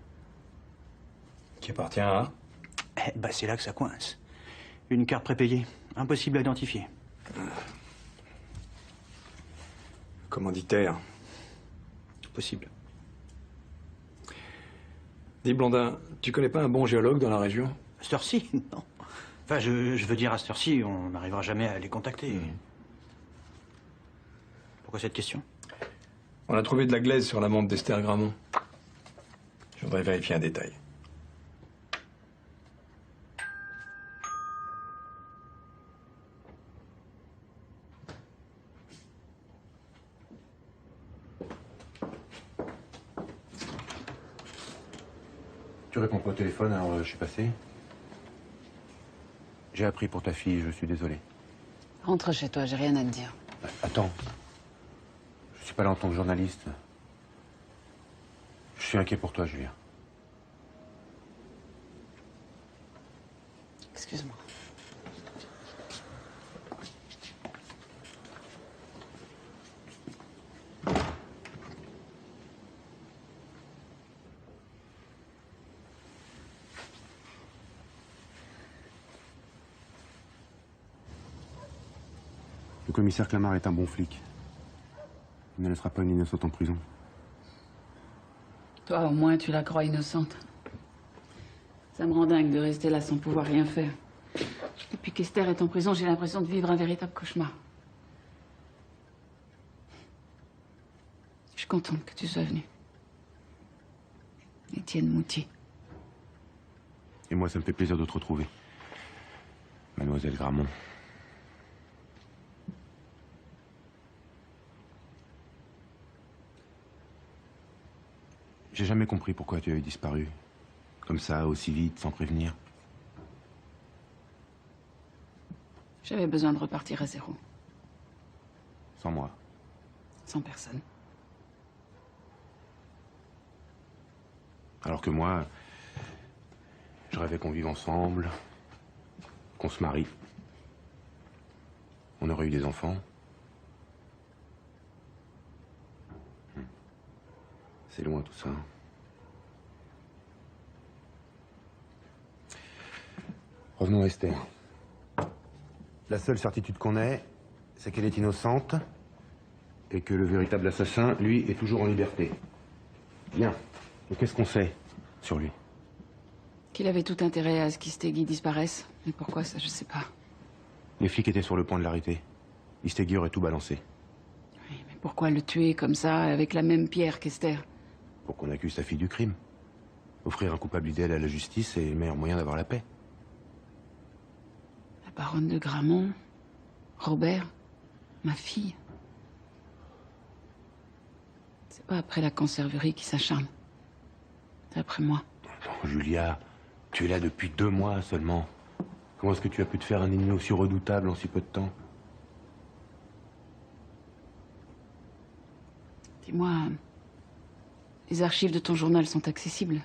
Speaker 1: Qui appartient à?
Speaker 8: Eh ben, c'est là que ça coince. Une carte prépayée. Impossible à identifier.
Speaker 1: Commanditaire. Possible. Dis, Blondin, tu connais pas un bon géologue dans la région?
Speaker 8: À cette heure-ci, non. Enfin, je veux dire, à cette heure-ci, on n'arrivera jamais à les contacter. Pourquoi cette question?
Speaker 1: On a trouvé de la glaise sur la montre d'Esther Gramont. Je voudrais vérifier un détail.
Speaker 9: Tu réponds pas au téléphone, alors je suis passé. J'ai appris pour ta fille, je suis désolé.
Speaker 11: Rentre chez toi, j'ai rien à te dire.
Speaker 9: Attends. Je suis pas là en tant que journaliste. Je suis inquiet pour toi, Julia.
Speaker 11: Excuse-moi.
Speaker 9: Le commissaire Clamart est un bon flic. Il ne laissera pas une innocente en prison.
Speaker 11: Toi, au moins, tu la crois innocente. Ça me rend dingue de rester là sans pouvoir rien faire. Depuis qu'Esther est en prison, j'ai l'impression de vivre un véritable cauchemar. Je suis contente que tu sois venue. Étienne Moutier.
Speaker 9: Et moi, ça me fait plaisir de te retrouver. Mademoiselle Gramont. J'ai jamais compris pourquoi tu avais disparu. Comme ça, aussi vite, sans prévenir.
Speaker 11: J'avais besoin de repartir à zéro.
Speaker 9: Sans moi.
Speaker 11: Sans personne.
Speaker 9: Alors que moi, je rêvais qu'on vive ensemble, qu'on se marie. On aurait eu des enfants. C'est loin tout ça. Revenons à Esther. La seule certitude qu'on ait, c'est qu'elle est innocente et que le véritable assassin, lui, est toujours en liberté. Bien. Donc qu'est-ce qu'on sait sur lui?
Speaker 11: Qu'il avait tout intérêt à ce qu'Istegui disparaisse. Mais pourquoi, ça, je sais pas.
Speaker 9: Les flics étaient sur le point de l'arrêter. Istegui aurait tout balancé.
Speaker 11: Oui, mais pourquoi le tuer comme ça, avec la même pierre qu'Esther?
Speaker 9: Pour qu'on accuse sa fille du crime. Offrir un coupable idéal à la justice est le meilleur moyen d'avoir la paix.
Speaker 11: La baronne de Gramont, Robert, ma fille. C'est pas après la conserverie qui s'acharne. C'est après moi.
Speaker 9: Non, Julia, tu es là depuis 2 mois seulement. Comment est-ce que tu as pu te faire un ennemi aussi redoutable en si peu de temps?
Speaker 11: Dis-moi, les archives de ton journal sont accessibles?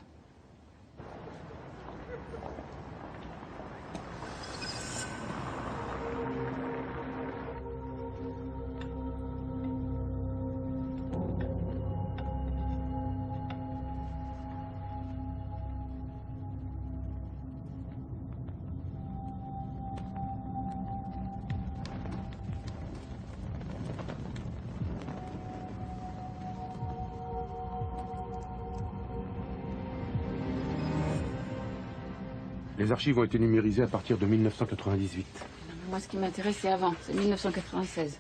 Speaker 9: Les archives ont été numérisées à partir de 1998.
Speaker 11: Non, mais moi, ce qui m'intéresse, c'est avant. C'est 1996.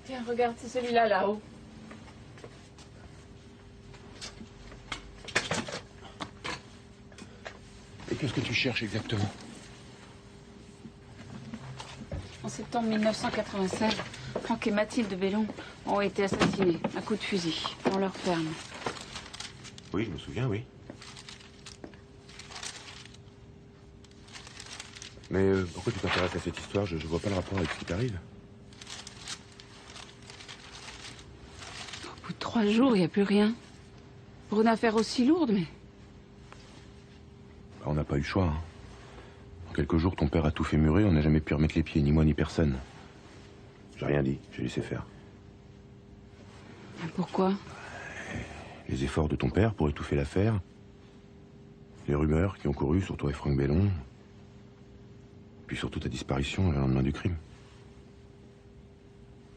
Speaker 11: Tiens, regarde, c'est celui-là, là-haut.
Speaker 9: Et qu'est-ce que tu cherches exactement?
Speaker 11: En septembre 1996, Franck et Mathilde Bellon ont été assassinés à coups de fusil dans leur ferme.
Speaker 9: Oui, je me souviens, oui. Mais pourquoi tu t'intéresses à cette histoire? Je vois pas le rapport avec ce qui t'arrive.
Speaker 11: Au bout de 3 jours, il n'y a plus rien. Pour une affaire aussi lourde, mais...
Speaker 9: Bah, on n'a pas eu le choix. Hein. En quelques jours, ton père a tout fait murer, on n'a jamais pu remettre les pieds, ni moi ni personne. J'ai rien dit, j'ai laissé faire.
Speaker 11: Pourquoi?
Speaker 9: Les efforts de ton père pour étouffer l'affaire, les rumeurs qui ont couru sur toi et Franck Bellon, puis surtout ta disparition le lendemain du crime.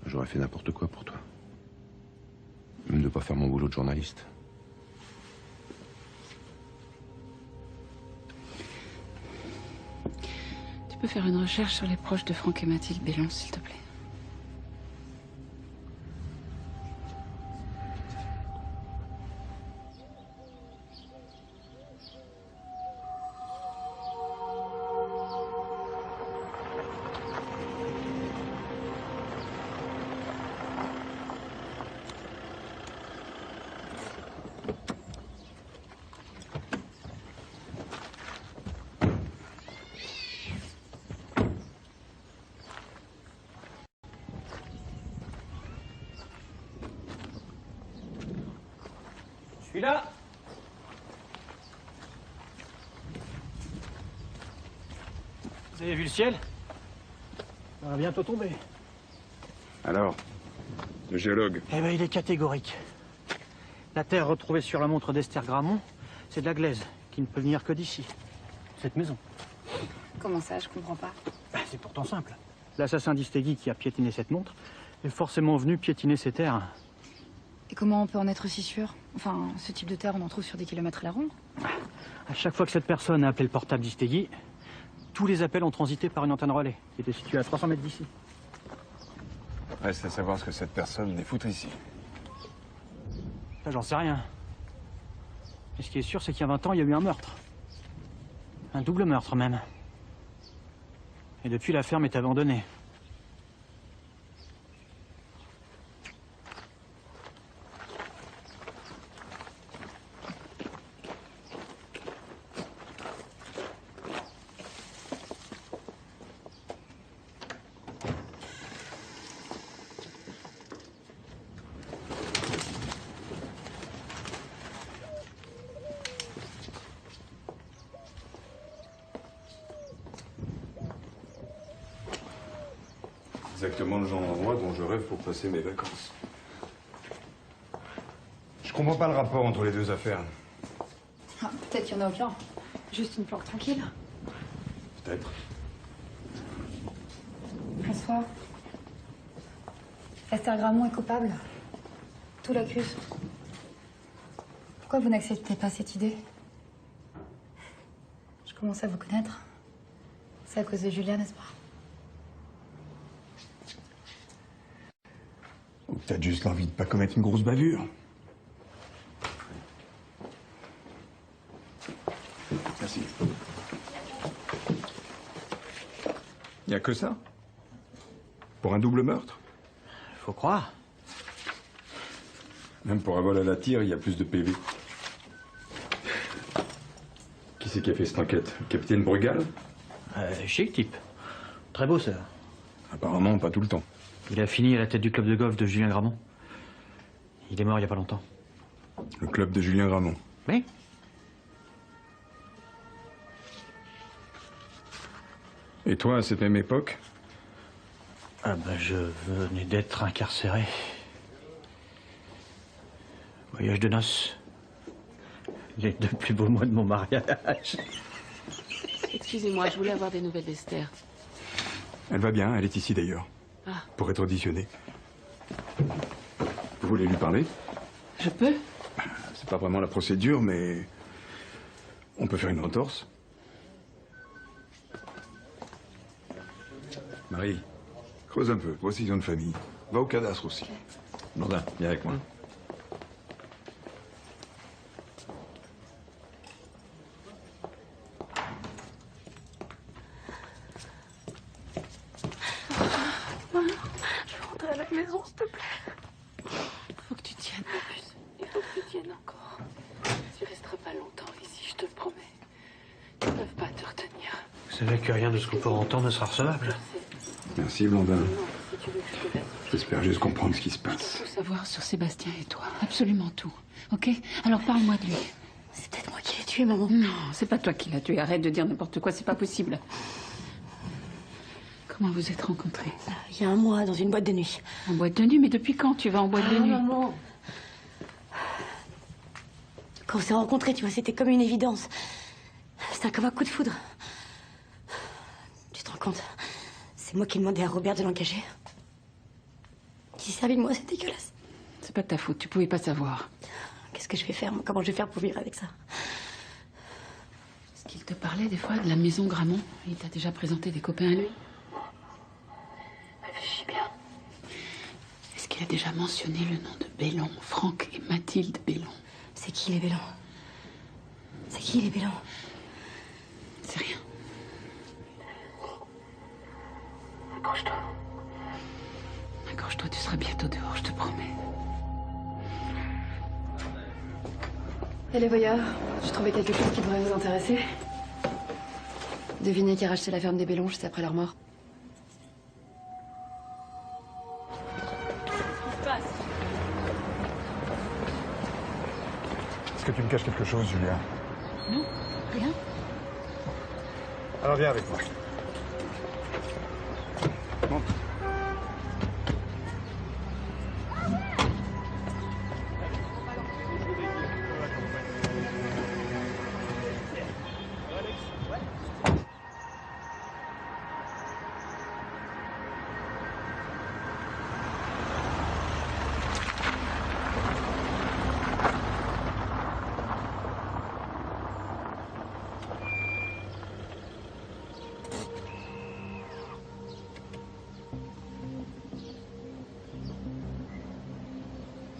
Speaker 9: J'aurais fait n'importe quoi pour toi. Même de pas faire mon boulot de journaliste.
Speaker 11: Tu peux faire une recherche sur les proches de Franck et Mathilde Bellon, s'il te plaît.
Speaker 8: Je suis là. Vous avez vu le ciel? Ça va bientôt tomber.
Speaker 1: Alors, le géologue?
Speaker 8: Eh ben, il est catégorique. La terre retrouvée sur la montre d'Esther Gramont, c'est de la glaise, qui ne peut venir que d'ici. Cette maison.
Speaker 12: Comment ça, je comprends pas.
Speaker 8: Ben, c'est pourtant simple. L'assassin d'Istegui qui a piétiné cette montre est forcément venu piétiner ces terres.
Speaker 12: Et comment on peut en être si sûr? Enfin, ce type de terre, on en trouve sur des kilomètres à la ronde.
Speaker 8: À chaque fois que cette personne a appelé le portable d'Istegui, tous les appels ont transité par une antenne relais, qui était située à 300 mètres d'ici.
Speaker 1: Reste à savoir ce que cette personne venait foutre ici.
Speaker 8: Ça, j'en sais rien. Mais ce qui est sûr, c'est qu'il y a 20 ans, il y a eu un meurtre. Un double meurtre, même. Et depuis, la ferme est abandonnée.
Speaker 1: Exactement le genre d'endroit dont je rêve pour passer mes vacances. Je comprends pas le rapport entre les deux affaires.
Speaker 12: Ah, peut-être qu'il n'y en a aucun. Juste une planque tranquille.
Speaker 1: Peut-être.
Speaker 12: Bonsoir.
Speaker 18: Esther Gramont est coupable. Tout l'accuse. Pourquoi vous n'acceptez pas cette idée? Je commence à vous connaître. C'est à cause de Julia, n'est-ce pas?
Speaker 1: Ou peut-être juste l'envie de pas commettre une grosse bavure. Merci. Y a que ça? Pour un double meurtre?
Speaker 8: Faut croire.
Speaker 1: Même pour un vol à la tire, il y a plus de PV. Qui c'est qui a fait cette enquête? Le capitaine Brugal?
Speaker 8: Chic type. Très beau, ça.
Speaker 1: Apparemment, pas tout le temps.
Speaker 8: Il a fini à la tête du club de golf de Julien Gramont. Il est mort il y a pas longtemps.
Speaker 1: Le club de Julien Gramont?
Speaker 8: Oui.
Speaker 1: Et toi, à cette même époque?
Speaker 8: Ah ben, je venais d'être incarcéré. Voyage de noces. Les 2 plus beaux mois de mon mariage.
Speaker 2: Excusez-moi, je voulais avoir des nouvelles d'Esther.
Speaker 1: Elle va bien, elle est ici d'ailleurs.
Speaker 2: Ah.
Speaker 1: Pour être auditionnée. Vous voulez lui parler?
Speaker 2: Je peux?
Speaker 1: C'est pas vraiment la procédure, mais on peut faire une entorse. Marie, creuse un peu, précision de famille. Va au cadastre aussi. Blondin, viens avec moi.
Speaker 12: Je veux rentrer à la maison, s'il te plaît.
Speaker 11: Faut que tu tiennes, ma puce. Il faut que tu tiennes encore. Tu resteras pas longtemps ici, je te le promets. Ils ne peuvent pas te retenir.
Speaker 8: Vous savez que rien de ce qu'on peut entendre ne sera recevable.
Speaker 1: Merci, Blondin. J'espère juste comprendre ce qui se passe.
Speaker 11: Tout savoir sur Sébastien et toi. Absolument tout. Ok? Alors parle-moi de lui.
Speaker 12: C'est peut-être moi qui l'ai tué, maman.
Speaker 11: Non, c'est pas toi qui l'as tué. Arrête de dire n'importe quoi, c'est pas possible. Comment vous êtes rencontrés?
Speaker 12: Il y a un mois, dans une boîte de nuit.
Speaker 11: En boîte de nuit? Mais depuis quand tu vas en boîte de nuit?
Speaker 12: Maman. Quand on s'est rencontrés, tu vois, c'était comme une évidence. C'était comme un coup de foudre. Tu te rends compte? C'est moi qui ai demandé à Robert de l'engager. Il s'est servi de moi, c'est dégueulasse.
Speaker 11: C'est pas de ta faute, tu pouvais pas savoir.
Speaker 12: Qu'est-ce que je vais faire, moi? Comment je vais faire pour vivre avec ça?
Speaker 11: Est-ce qu'il te parlait des fois de la maison Gramont? Il t'a déjà présenté des copains à lui?
Speaker 12: Réfléchis bien.
Speaker 11: Est-ce qu'il a déjà mentionné le nom de Bellon, Franck et Mathilde Bellon?
Speaker 12: C'est qui les Bellons? C'est qui les Bellons?
Speaker 11: C'est rien.
Speaker 12: Accroche-toi.
Speaker 11: Accroche-toi, tu seras bientôt dehors, je te promets.
Speaker 12: Et les voyeurs, j'ai trouvé quelque chose qui pourrait vous intéresser. Devinez qui a racheté la ferme des Bellons juste après leur mort.
Speaker 1: Est-ce que tu me caches quelque chose, Julia?
Speaker 12: Non, rien.
Speaker 1: Alors viens avec moi. Monte.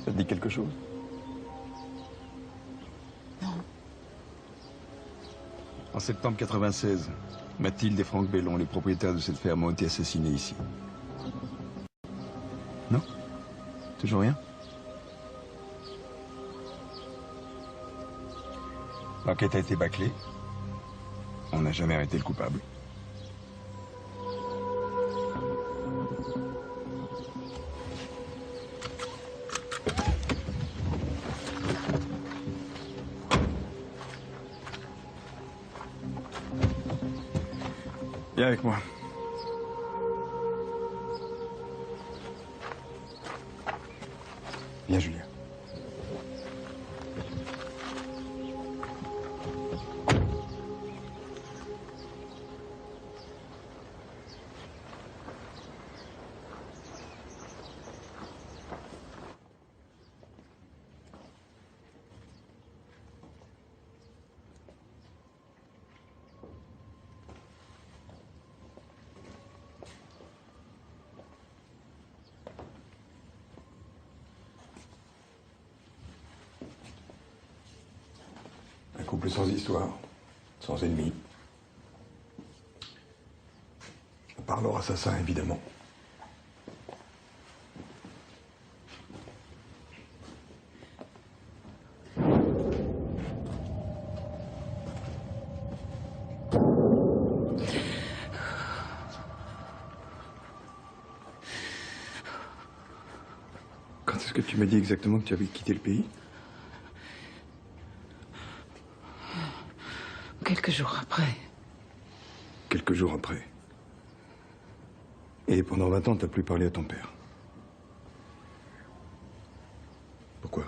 Speaker 1: Ça te dit quelque chose?
Speaker 12: Non.
Speaker 1: En septembre 96, Mathilde et Franck Bellon, les propriétaires de cette ferme, ont été assassinés ici. Non? Toujours rien? L'enquête a été bâclée. On n'a jamais arrêté le coupable. Viens avec moi. Viens, Julien. couple sans histoire, sans ennemis. À part leur assassin, évidemment. Quand est-ce que tu m'as dit exactement que tu avais quitté le pays?
Speaker 2: Quelques jours après.
Speaker 1: Quelques jours après. Et pendant 20 ans, t'as plus parlé à ton père. Pourquoi?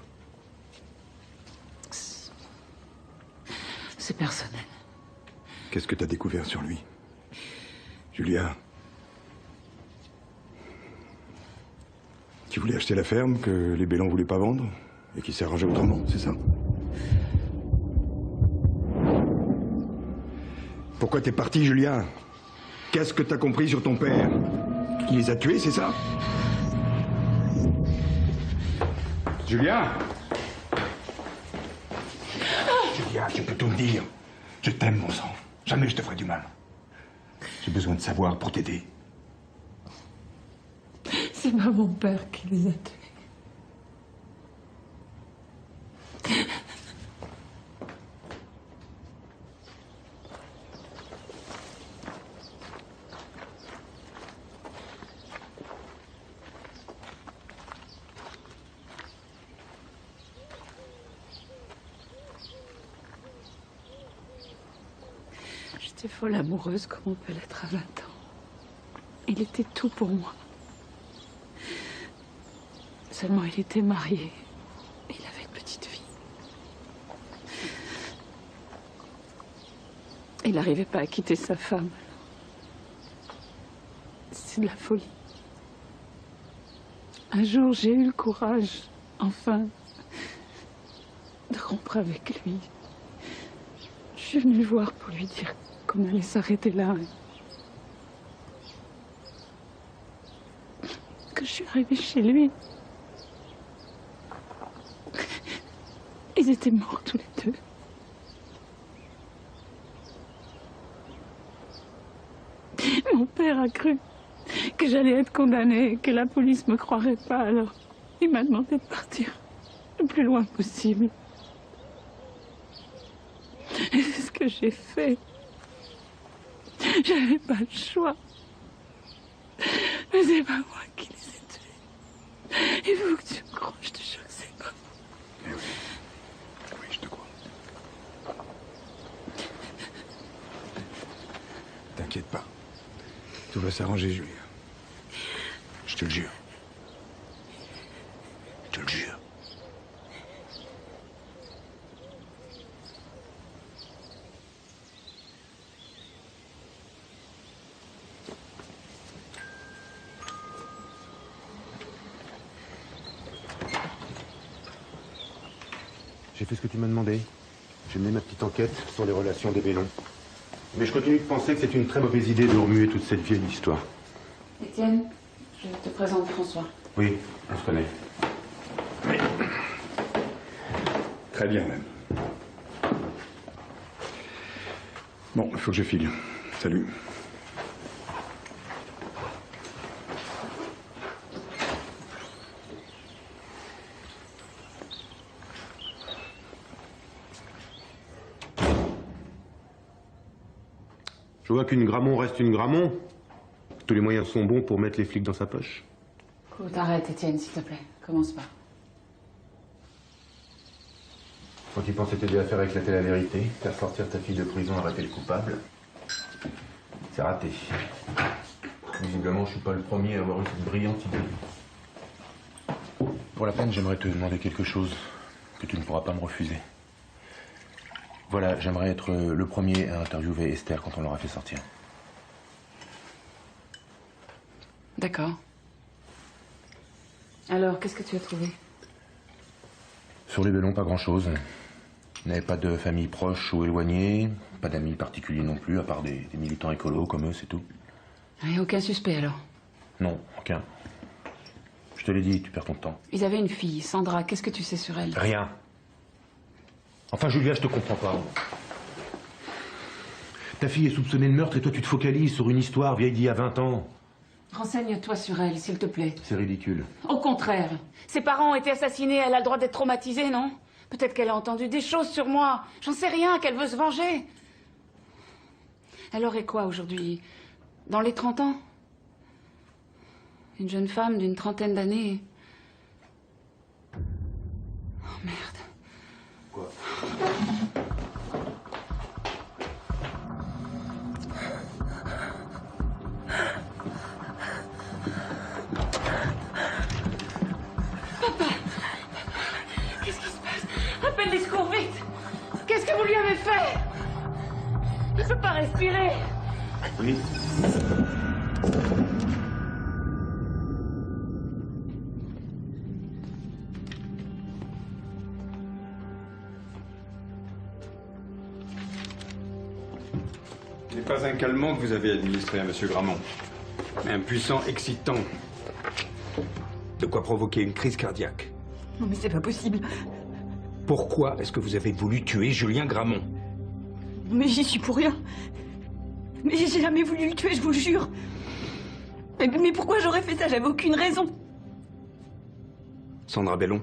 Speaker 2: C'est personnel.
Speaker 1: Qu'est-ce que t'as découvert sur lui? Julia? Qui voulait acheter la ferme, que les Bellon voulaient pas vendre, et qui s'est arrangé autrement, c'est ça? Pourquoi t'es parti, Julia? Qu'est-ce que t'as compris sur ton père? Qu'il les a tués, c'est ça? Julia? Julia, je peux tout me dire. Je t'aime, mon sang. Jamais je te ferai du mal. J'ai besoin de savoir pour t'aider.
Speaker 2: C'est pas mon père qui les a tués. J'étais folle amoureuse comme on peut l'être à 20 ans. Il était tout pour moi. Seulement, il était marié. Il avait une petite fille. Il n'arrivait pas à quitter sa femme. C'est de la folie. Un jour, j'ai eu le courage, enfin, de rompre avec lui. Je suis venue le voir pour lui dire qu'on allait s'arrêter là. Que je suis arrivée chez lui. Ils étaient morts tous les deux. Mon père a cru que j'allais être condamnée, que la police me croirait pas, alors il m'a demandé de partir le plus loin possible. Et c'est ce que j'ai fait. J'avais pas le choix. Mais c'est pas moi qui les ai tués. Il faut que tu me crois, je te jure que c'est pas moi.
Speaker 1: Oui, je te crois. T'inquiète pas. Tout va s'arranger, Julia. Je te le jure. Je te le jure.
Speaker 9: J'ai fait ce que tu m'as demandé. J'ai mené ma petite enquête sur les relations des Bellon. Mais je continue de penser que c'est une très mauvaise idée de remuer toute cette vieille histoire.
Speaker 11: Étienne, je te présente François.
Speaker 9: Oui, on se connaît.
Speaker 1: Oui. Très bien, même. Bon, il faut que je file. Salut.
Speaker 9: Je vois qu'une Gramont reste une Gramont. Tous les moyens sont bons pour mettre les flics dans sa poche.
Speaker 11: Écoute, arrête, Étienne, s'il te plaît. Commence pas.
Speaker 9: Quand tu pensais t'aider à faire éclater la vérité, faire sortir ta fille de prison, arrêter le coupable, c'est raté. Visiblement, je suis pas le premier à avoir eu cette brillante idée. Pour la peine, j'aimerais te demander quelque chose que tu ne pourras pas me refuser. Voilà, j'aimerais être le premier à interviewer Esther quand on l'aura fait sortir.
Speaker 11: D'accord. Alors, qu'est-ce que tu as trouvé?
Speaker 9: Sur les Bellon, pas grand-chose. Il n'avait pas de famille proche ou éloignée, pas d'amis particuliers non plus, à part des militants écolos comme eux, c'est tout.
Speaker 11: Et aucun suspect, alors?
Speaker 9: Non, aucun. Je te l'ai dit, tu perds ton temps.
Speaker 11: Ils avaient une fille, Sandra. Qu'est-ce que tu sais sur elle?
Speaker 9: Rien. Enfin, Julia, je te comprends pas. Ta fille est soupçonnée de meurtre et toi, tu te focalises sur une histoire vieille d'il y a 20 ans.
Speaker 11: Renseigne-toi sur elle, s'il te plaît.
Speaker 9: C'est ridicule.
Speaker 11: Au contraire. Ses parents ont été assassinés, elle a le droit d'être traumatisée, non? Peut-être qu'elle a entendu des choses sur moi. J'en sais rien, qu'elle veut se venger. Elle aurait quoi aujourd'hui? Dans les 30 ans? Une jeune femme d'une trentaine d'années. Oh merde.
Speaker 9: Quoi?
Speaker 11: Papa! Qu'est-ce qui se passe? Appelle les secours, vite! Qu'est-ce que vous lui avez fait? Il ne peut pas respirer!
Speaker 9: Oui.
Speaker 1: Ce n'est pas un calmant que vous avez administré à M. Gramont, mais un puissant excitant. De quoi provoquer une crise cardiaque.
Speaker 18: Non mais c'est pas possible.
Speaker 1: Pourquoi est-ce que vous avez voulu tuer Julien Gramont?
Speaker 18: Mais j'y suis pour rien. Mais j'ai jamais voulu le tuer, je vous le jure. Mais pourquoi j'aurais fait ça? J'avais aucune raison.
Speaker 1: Sandra Bellon,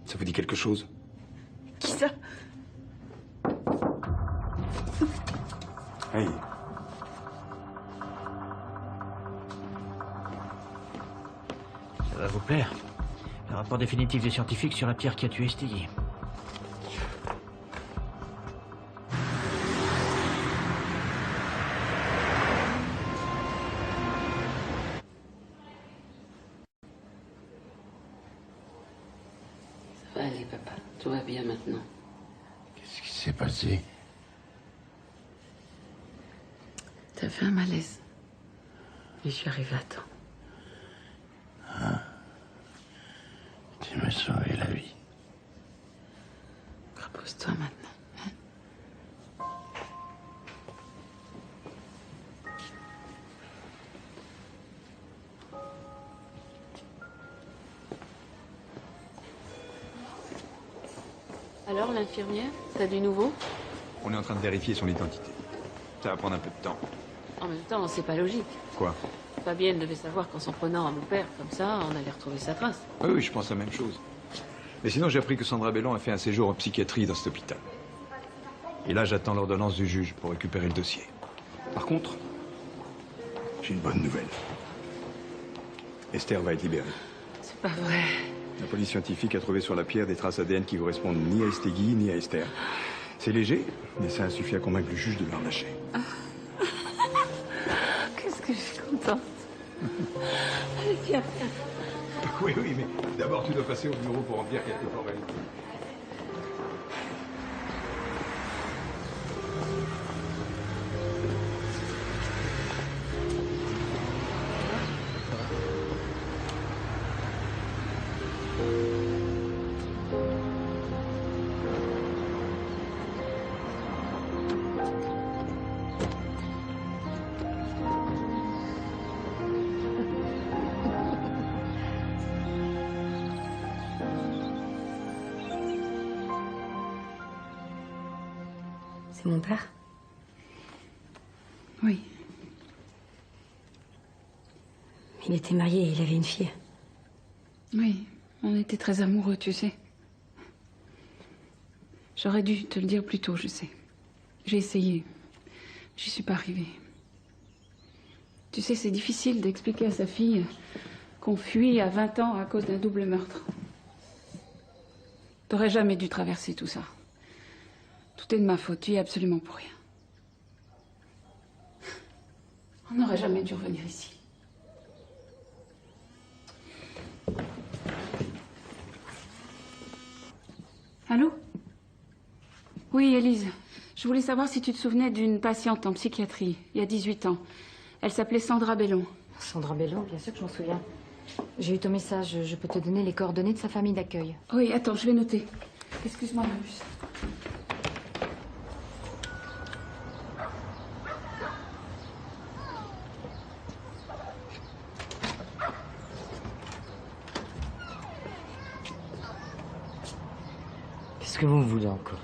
Speaker 1: ça vous dit quelque chose?
Speaker 18: Qui ça?
Speaker 1: Hey.
Speaker 8: Ça va vous plaire. Le rapport définitif des scientifiques sur la pierre qui a tué Stiggy.
Speaker 11: Ça va aller, papa. Tout va bien maintenant.
Speaker 5: Qu'est-ce qui s'est passé?
Speaker 11: T'as fait un malaise. Et je suis arrivée à temps.
Speaker 5: Ah. Tu m'as sauvé la vie.
Speaker 11: Repose-toi maintenant. Hein? Alors, l'infirmière, t'as du nouveau?
Speaker 1: On est en train de vérifier son identité. Ça va prendre un peu de temps.
Speaker 11: En même temps, c'est pas logique.
Speaker 1: Quoi?
Speaker 11: Fabienne devait savoir qu'en s'en prenant à mon père, comme ça, on allait retrouver sa trace.
Speaker 1: Oui, oui, je pense la même chose. Mais sinon, j'ai appris que Sandra Bellon a fait un séjour en psychiatrie dans cet hôpital. Et là, j'attends l'ordonnance du juge pour récupérer le dossier. Par contre, j'ai une bonne nouvelle. Esther va être libérée.
Speaker 11: C'est pas vrai.
Speaker 1: La police scientifique a trouvé sur la pierre des traces ADN qui correspondent ni à Estegui ni à Esther. C'est léger, mais ça a suffi à convaincre le juge de la relâcher.
Speaker 11: Qu'est-ce que je suis contente. Allez, viens.
Speaker 1: Oui, oui, mais d'abord, tu dois passer au bureau pour remplir quelques formalités.
Speaker 18: C'est mon père?
Speaker 11: Oui.
Speaker 18: Il était marié et il avait une fille.
Speaker 11: Oui, on était très amoureux, tu sais. J'aurais dû te le dire plus tôt, je sais. J'ai essayé. J'y suis pas arrivée. Tu sais, c'est difficile d'expliquer à sa fille qu'on fuit à 20 ans à cause d'un double meurtre. T'aurais jamais dû traverser tout ça. Tout est de ma faute, tu y es absolument pour rien. On n'aurait jamais dû revenir ici. Allô? Oui, Élise. Je voulais savoir si tu te souvenais d'une patiente en psychiatrie, il y a 18 ans. Elle s'appelait Sandra Bellon.
Speaker 7: Sandra Bellon, bien sûr que je m'en souviens. J'ai eu ton message, je peux te donner les coordonnées de sa famille d'accueil.
Speaker 11: Oui, attends, je vais noter. Excuse-moi, Marius.
Speaker 19: Qu'est-ce que vous voulez encore?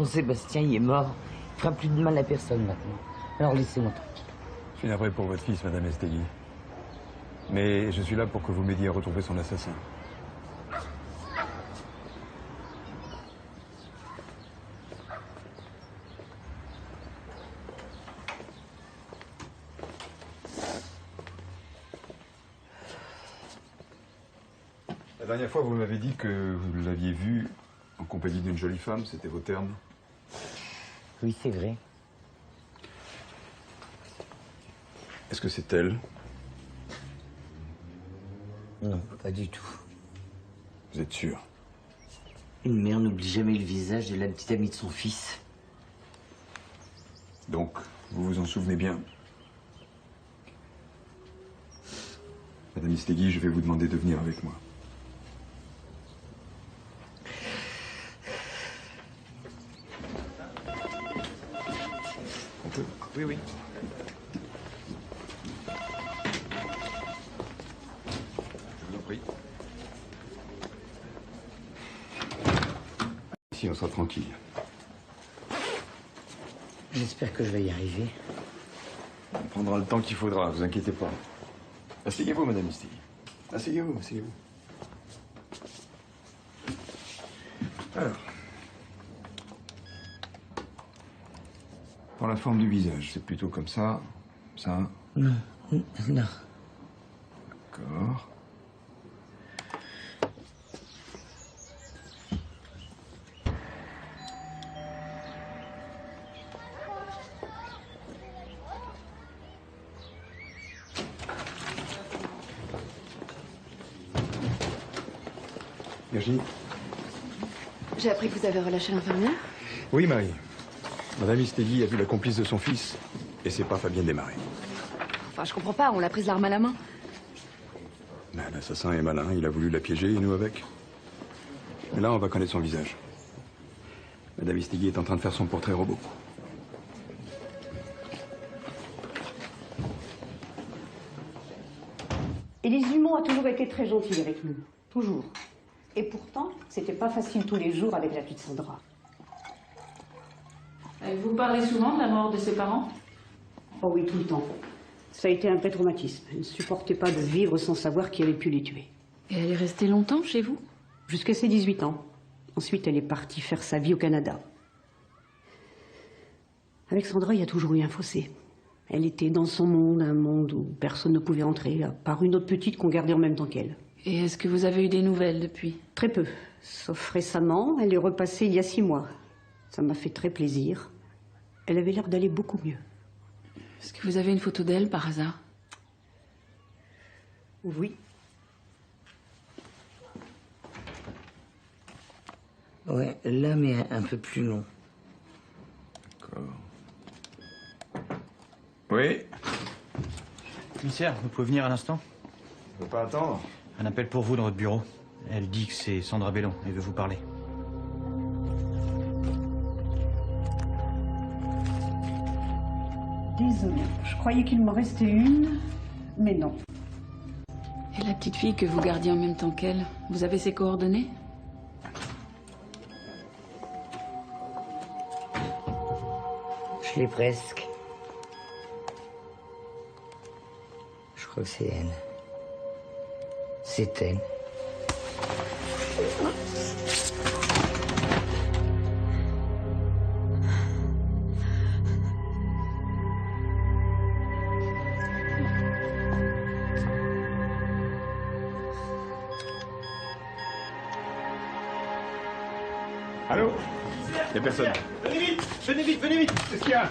Speaker 19: Mon Sébastien, il est mort. Il fera plus de mal à personne maintenant. Alors laissez-moi tranquille.
Speaker 1: Je suis navré pour votre fils, Madame Estegui. Mais je suis là pour que vous m'aidiez à retrouver son assassin. La dernière fois, vous m'avez dit que vous l'aviez vu en compagnie d'une jolie femme, c'était vos termes.
Speaker 19: Oui, c'est vrai.
Speaker 1: Est-ce que c'est elle?
Speaker 19: Non, pas du tout.
Speaker 1: Vous êtes sûr?
Speaker 19: Une mère n'oublie jamais le visage de la petite amie de son fils.
Speaker 1: Donc, vous vous en souvenez bien? Madame Istegui, je vais vous demander de venir avec moi. On peut?
Speaker 8: Oui, oui.
Speaker 1: Je vous en prie. Ici, on sera tranquille.
Speaker 19: J'espère que je vais y arriver.
Speaker 1: On prendra le temps qu'il faudra, vous inquiétez pas. Asseyez-vous, Madame Istegui. Asseyez-vous, asseyez-vous. Alors. Pour la forme du visage, c'est plutôt comme ça, ça.
Speaker 19: Non, non.
Speaker 1: D'accord. Virginie?
Speaker 12: J'ai appris que vous avez relâché l'infirmière.
Speaker 1: Oui, Marie. Madame Istegui a vu la complice de son fils, et c'est pas Fabienne Desmarais.
Speaker 12: Enfin, je comprends pas, on l'a prise l'arme à la main.
Speaker 1: Ben, l'assassin est malin, il a voulu la piéger et nous avec. Mais là, on va connaître son visage. Madame Istegui est en train de faire son portrait robot.
Speaker 20: Élise a toujours été très gentille avec nous. Toujours. Et pourtant, c'était pas facile tous les jours avec la petite Sandra.
Speaker 11: Vous parlez souvent de la mort de ses parents?
Speaker 20: Oh oui, tout le temps. Ça a été un vrai traumatisme. Elle ne supportait pas de vivre sans savoir qui avait pu les tuer.
Speaker 11: Et elle est restée longtemps chez vous?
Speaker 20: Jusqu'à ses 18 ans. Ensuite, elle est partie faire sa vie au Canada. Avec Sandra, il y a toujours eu un fossé. Elle était dans son monde, un monde où personne ne pouvait entrer, à part une autre petite qu'on gardait en même temps qu'elle.
Speaker 11: Et est-ce que vous avez eu des nouvelles depuis?
Speaker 20: Très peu. Sauf récemment, elle est repassée il y a 6 mois. Ça m'a fait très plaisir. Elle avait l'air d'aller beaucoup mieux.
Speaker 11: Est-ce que vous avez une photo d'elle par hasard?
Speaker 20: Oui.
Speaker 19: Ouais, là, mais un peu plus long.
Speaker 1: D'accord. Oui?
Speaker 8: Commissaire, vous pouvez venir à l'instant?
Speaker 1: On ne peut pas attendre.
Speaker 8: Un appel pour vous dans votre bureau. Elle dit que c'est Sandra Bellon. Elle veut vous parler.
Speaker 20: Désolée, je croyais qu'il m'en restait une, mais non.
Speaker 11: Et la petite fille que vous gardiez en même temps qu'elle, vous avez ses coordonnées?
Speaker 19: Je l'ai presque. Je crois que c'est elle. C'est elle.
Speaker 1: Allô? Il n'y a personne.
Speaker 13: Venez vite! Venez vite! Venez vite! Qu'est-ce qu'il y a?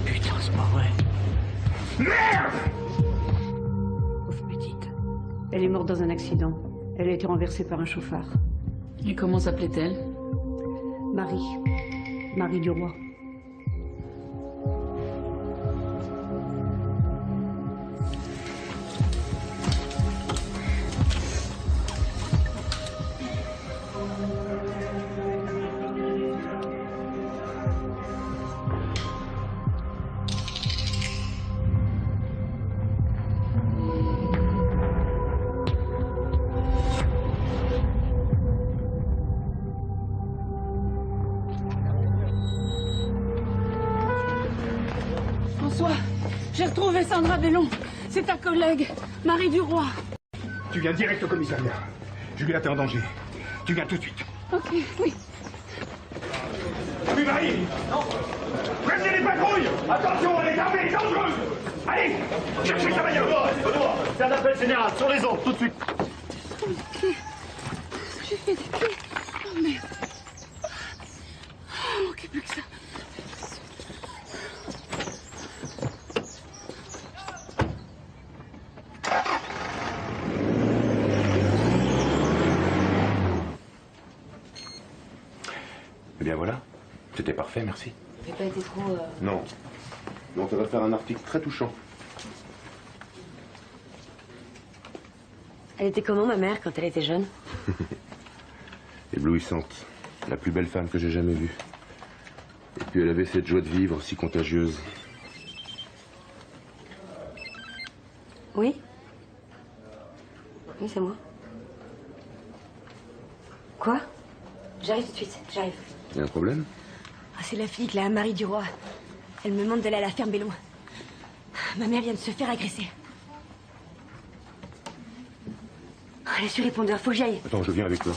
Speaker 20: Putain, c'est pas vrai.
Speaker 13: Merde!
Speaker 20: Pauvre petite. Elle est morte dans un accident. Elle a été renversée par un chauffard.
Speaker 11: Et comment s'appelait-elle?
Speaker 20: Marie. Marie du Roi.
Speaker 11: François, j'ai retrouvé Sandra Bellon. C'est ta collègue, Marie Duroy.
Speaker 17: Tu viens direct au commissariat. Julia, t'es en danger. Tu viens tout de suite.
Speaker 11: Ok, oui.
Speaker 17: Oui, Marie. Non. Prévenez les patrouilles. Attention, elle est armée, dangereuse. Allez, cherchez sa bagnole. C'est un appel général, sur les ondes, tout de suite.
Speaker 11: Oh, mes pieds. J'ai fait des pieds. Oh, merde. Oh, il manquait plus que ça.
Speaker 9: Eh bien voilà, c'était parfait, merci.
Speaker 12: Ça n'a pas été trop...
Speaker 9: Non. Non, ça va faire un article très touchant.
Speaker 4: Elle était comment, ma mère, quand elle était jeune?
Speaker 9: Éblouissante. La plus belle femme que j'ai jamais vue. Et puis elle avait cette joie de vivre si contagieuse.
Speaker 4: Oui? Oui, c'est moi. Quoi? J'arrive tout de suite, j'arrive.
Speaker 9: Il y a un problème?
Speaker 4: Ah, c'est la flic, là, Marie Duroy. Elle me demande d'aller à la ferme Bellon. Ma mère vient de se faire agresser. Elle est sur répondeur, faut que j'y aille.
Speaker 9: Attends, je viens avec toi.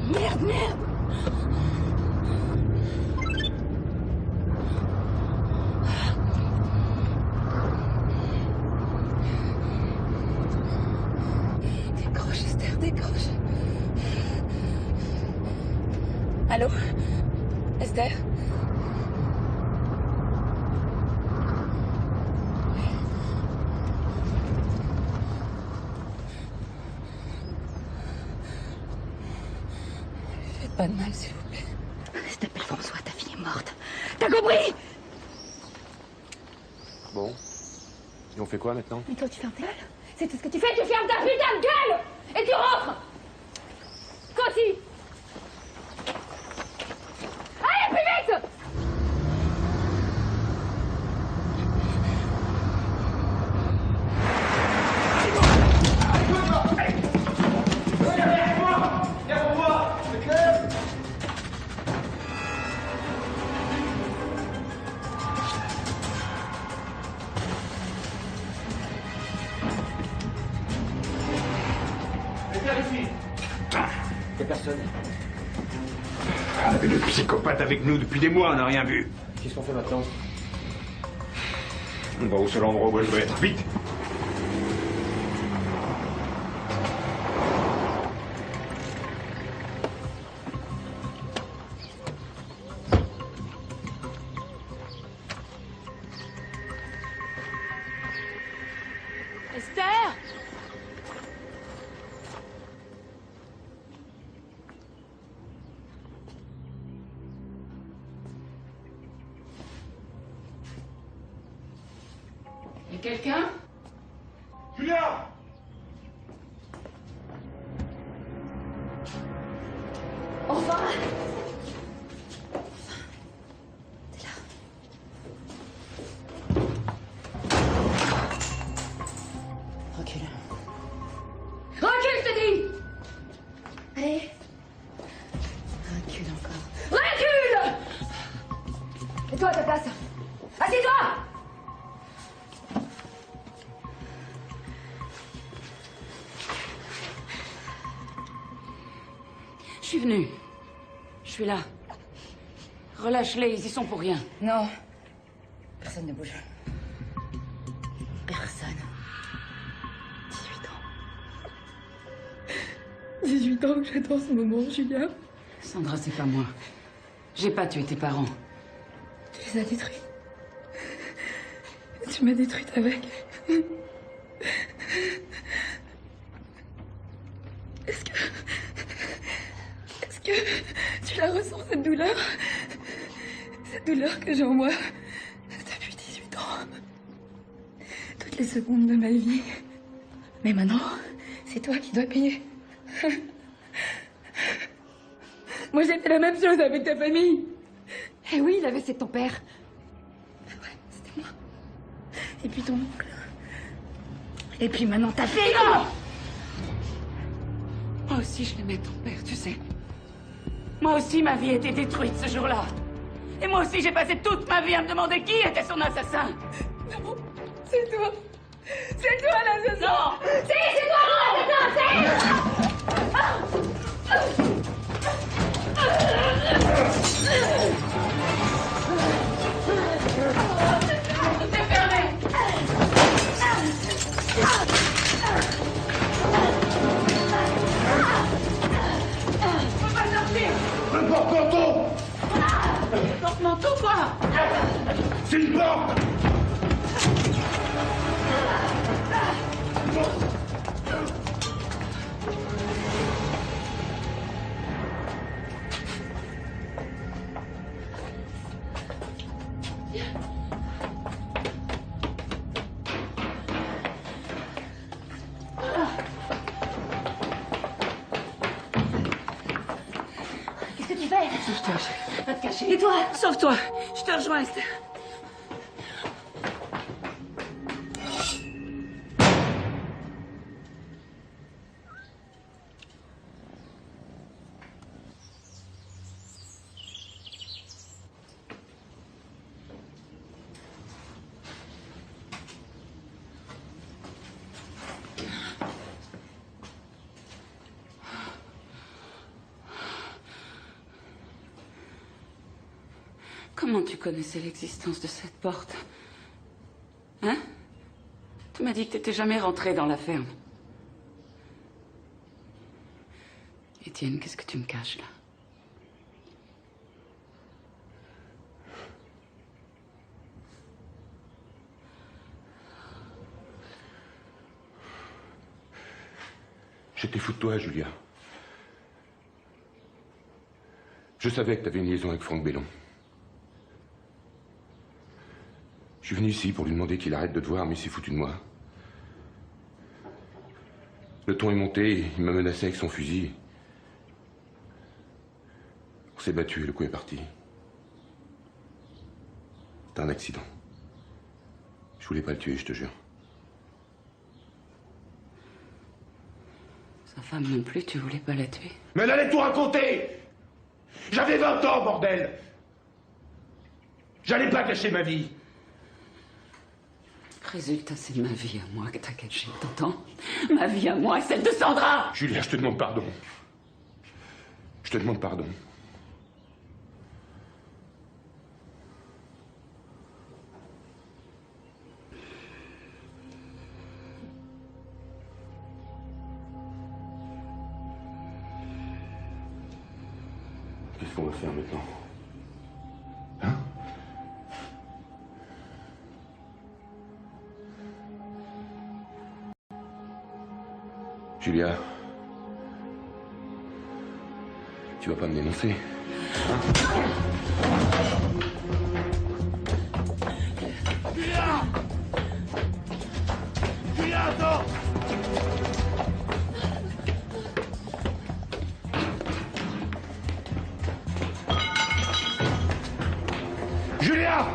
Speaker 4: Merde, merde!
Speaker 11: Décroche, Esther, décroche. Allô? Esther? Faites pas de mal, s'il vous plaît.
Speaker 4: Je t'appelle François, ta fille est morte. T'as compris?
Speaker 9: Bon. Et on fait quoi maintenant?
Speaker 4: Mais toi, tu fermes ta gueule. C'est tout ce que tu fais, tu fermes ta putain de gueule! Et tu rentres! Toi aussi! Allez, plus vite!
Speaker 10: Quelle personne?
Speaker 17: On avait le psychopathe avec nous depuis des mois, on n'a rien vu.
Speaker 10: Qu'est-ce qu'on fait maintenant?
Speaker 17: On va au seul endroit où elle doit être. Vite!
Speaker 11: Esther! Y a quelqu'un?
Speaker 17: Julia!
Speaker 18: Enfin!
Speaker 19: Recule.
Speaker 18: Recule, je te dis! Allez.
Speaker 19: Recule encore.
Speaker 18: Recule! Et toi à ta place. Assieds-toi!
Speaker 11: Je suis venue. Je suis là. Relâche-les, ils y sont pour rien.
Speaker 19: Non. Personne ne bouge. Personne.
Speaker 2: 18 ans que j'attends ce moment, Julia.
Speaker 11: Sandra, c'est pas moi. J'ai pas tué tes parents.
Speaker 2: Tu les as détruits. Tu m'as détruite avec. Est-ce que tu la ressens, cette douleur? Cette douleur que j'ai en moi depuis 18 ans. Toutes les secondes de ma vie. Mais maintenant, c'est toi qui dois payer. Moi, j'ai fait la même chose avec ta famille.
Speaker 18: Eh oui, il avait c'est ton père.
Speaker 2: Ouais, c'était moi. Et puis ton oncle. Et puis maintenant, ta fille.
Speaker 11: Non! Moi aussi, je l'aimais, ton père, tu sais. Moi aussi, ma vie a été détruite ce jour-là. Et moi aussi, j'ai passé toute ma vie à me demander qui était son assassin.
Speaker 2: Non, c'est toi. C'est toi l'assassin.
Speaker 11: Non!
Speaker 18: Si, c'est toi l'assassin!
Speaker 11: C'est fermé! Faut pas sortir!
Speaker 17: Le porte-manteau!
Speaker 11: Porte-manteau, quoi?
Speaker 17: C'est une porte!
Speaker 18: Qu'est-ce que tu fais?
Speaker 11: Sauve-toi, chérie. Va te cacher.
Speaker 18: Et toi?
Speaker 11: Sauve-toi. Je te rejoins, Esther. Comment tu connaissais l'existence de cette porte? Hein? Tu m'as dit que t'étais jamais rentré dans la ferme. Étienne, qu'est-ce que tu me caches, là?
Speaker 9: J'étais fou de toi, Julia. Je savais que t'avais une liaison avec Franck Bellon. Je suis venu ici pour lui demander qu'il arrête de te voir, mais il s'est foutu de moi. Le ton est monté, il m'a menacé avec son fusil. On s'est battu et le coup est parti. C'était un accident. Je voulais pas le tuer, je te jure.
Speaker 11: Sa femme non plus, tu voulais pas la tuer?
Speaker 17: Mais elle allait tout raconter! J'avais 20 ans, bordel! J'allais pas cacher ma vie!
Speaker 11: Résultat, c'est ma vie à moi que t'as cachée, t'entends? Ma vie à moi et celle de Sandra!
Speaker 9: Julia, je te demande pardon. Je te demande pardon. Qu'est-ce qu'on va faire maintenant? Hein? Julia, tu vas pas me dénoncer, hein?
Speaker 17: Julia! Julia, attends! Julia!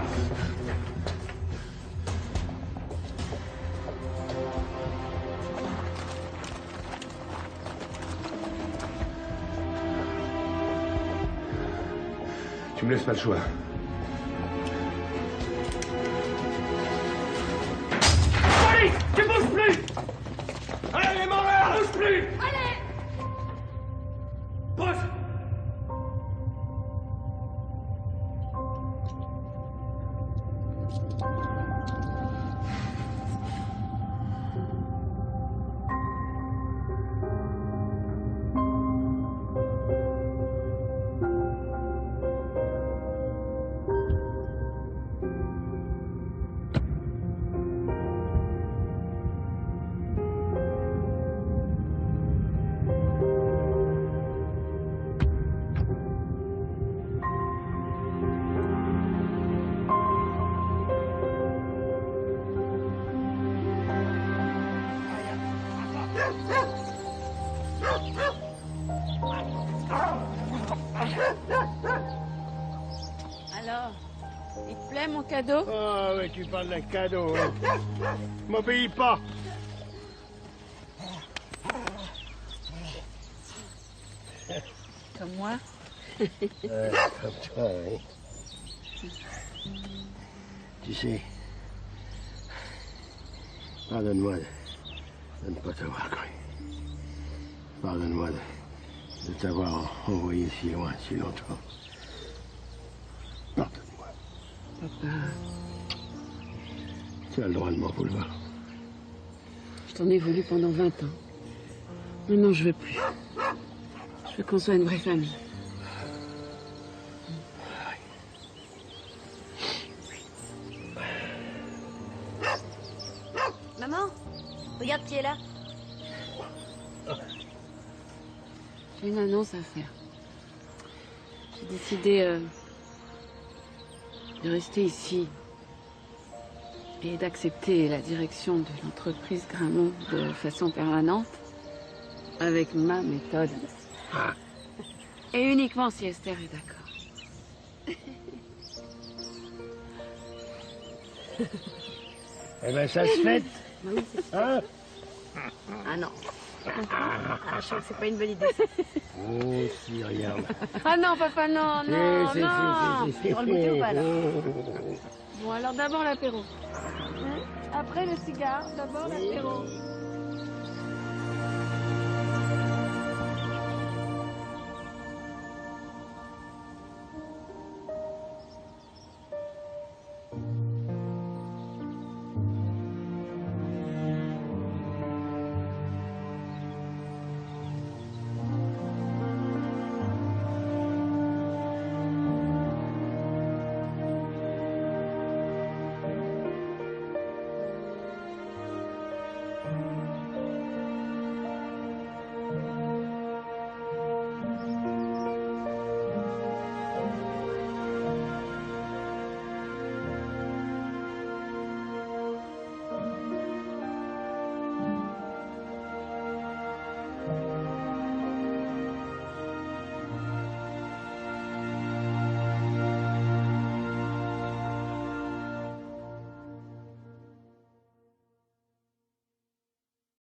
Speaker 9: Tu me laisses pas le choix.
Speaker 17: Police! Tu bouges plus! Allez, les morts, bouge plus!
Speaker 13: Allez!
Speaker 17: Pose!
Speaker 11: Alors, il te plaît mon cadeau?
Speaker 5: Ah ouais, tu parles d'un cadeau, hein. M'obéis pas.
Speaker 11: Comme moi?
Speaker 5: Comme toi, oui. Tu sais, pardonne-moi de ne pas t'avoir cru. Pardonne-moi de t'avoir envoyé si loin, si longtemps. Pardonne-moi.
Speaker 12: Papa,
Speaker 5: Tu as le droit de m'en vouloir.
Speaker 12: je t'en ai voulu pendant 20 ans. Maintenant, je veux plus. Je veux qu'on soit une vraie famille.
Speaker 4: Maman, regarde qui est là.
Speaker 12: J'ai une annonce à faire. J'ai décidé de rester ici et d'accepter la direction de l'entreprise Gramont de façon permanente avec ma méthode. Et uniquement si Esther est d'accord.
Speaker 5: Eh ben, ça se fait.
Speaker 4: Oui, c'est
Speaker 5: Hein?
Speaker 4: Ah non. Ah, je trouve que c'est pas une bonne idée.
Speaker 5: Oh, si, regarde.
Speaker 12: Ah non, papa, non, non,
Speaker 5: Si, si,
Speaker 12: non.
Speaker 5: si, si, si.
Speaker 12: Tu prends le goûter ou pas, là? Bon, alors d'abord l'apéro. Après le cigare, d'abord l'apéro.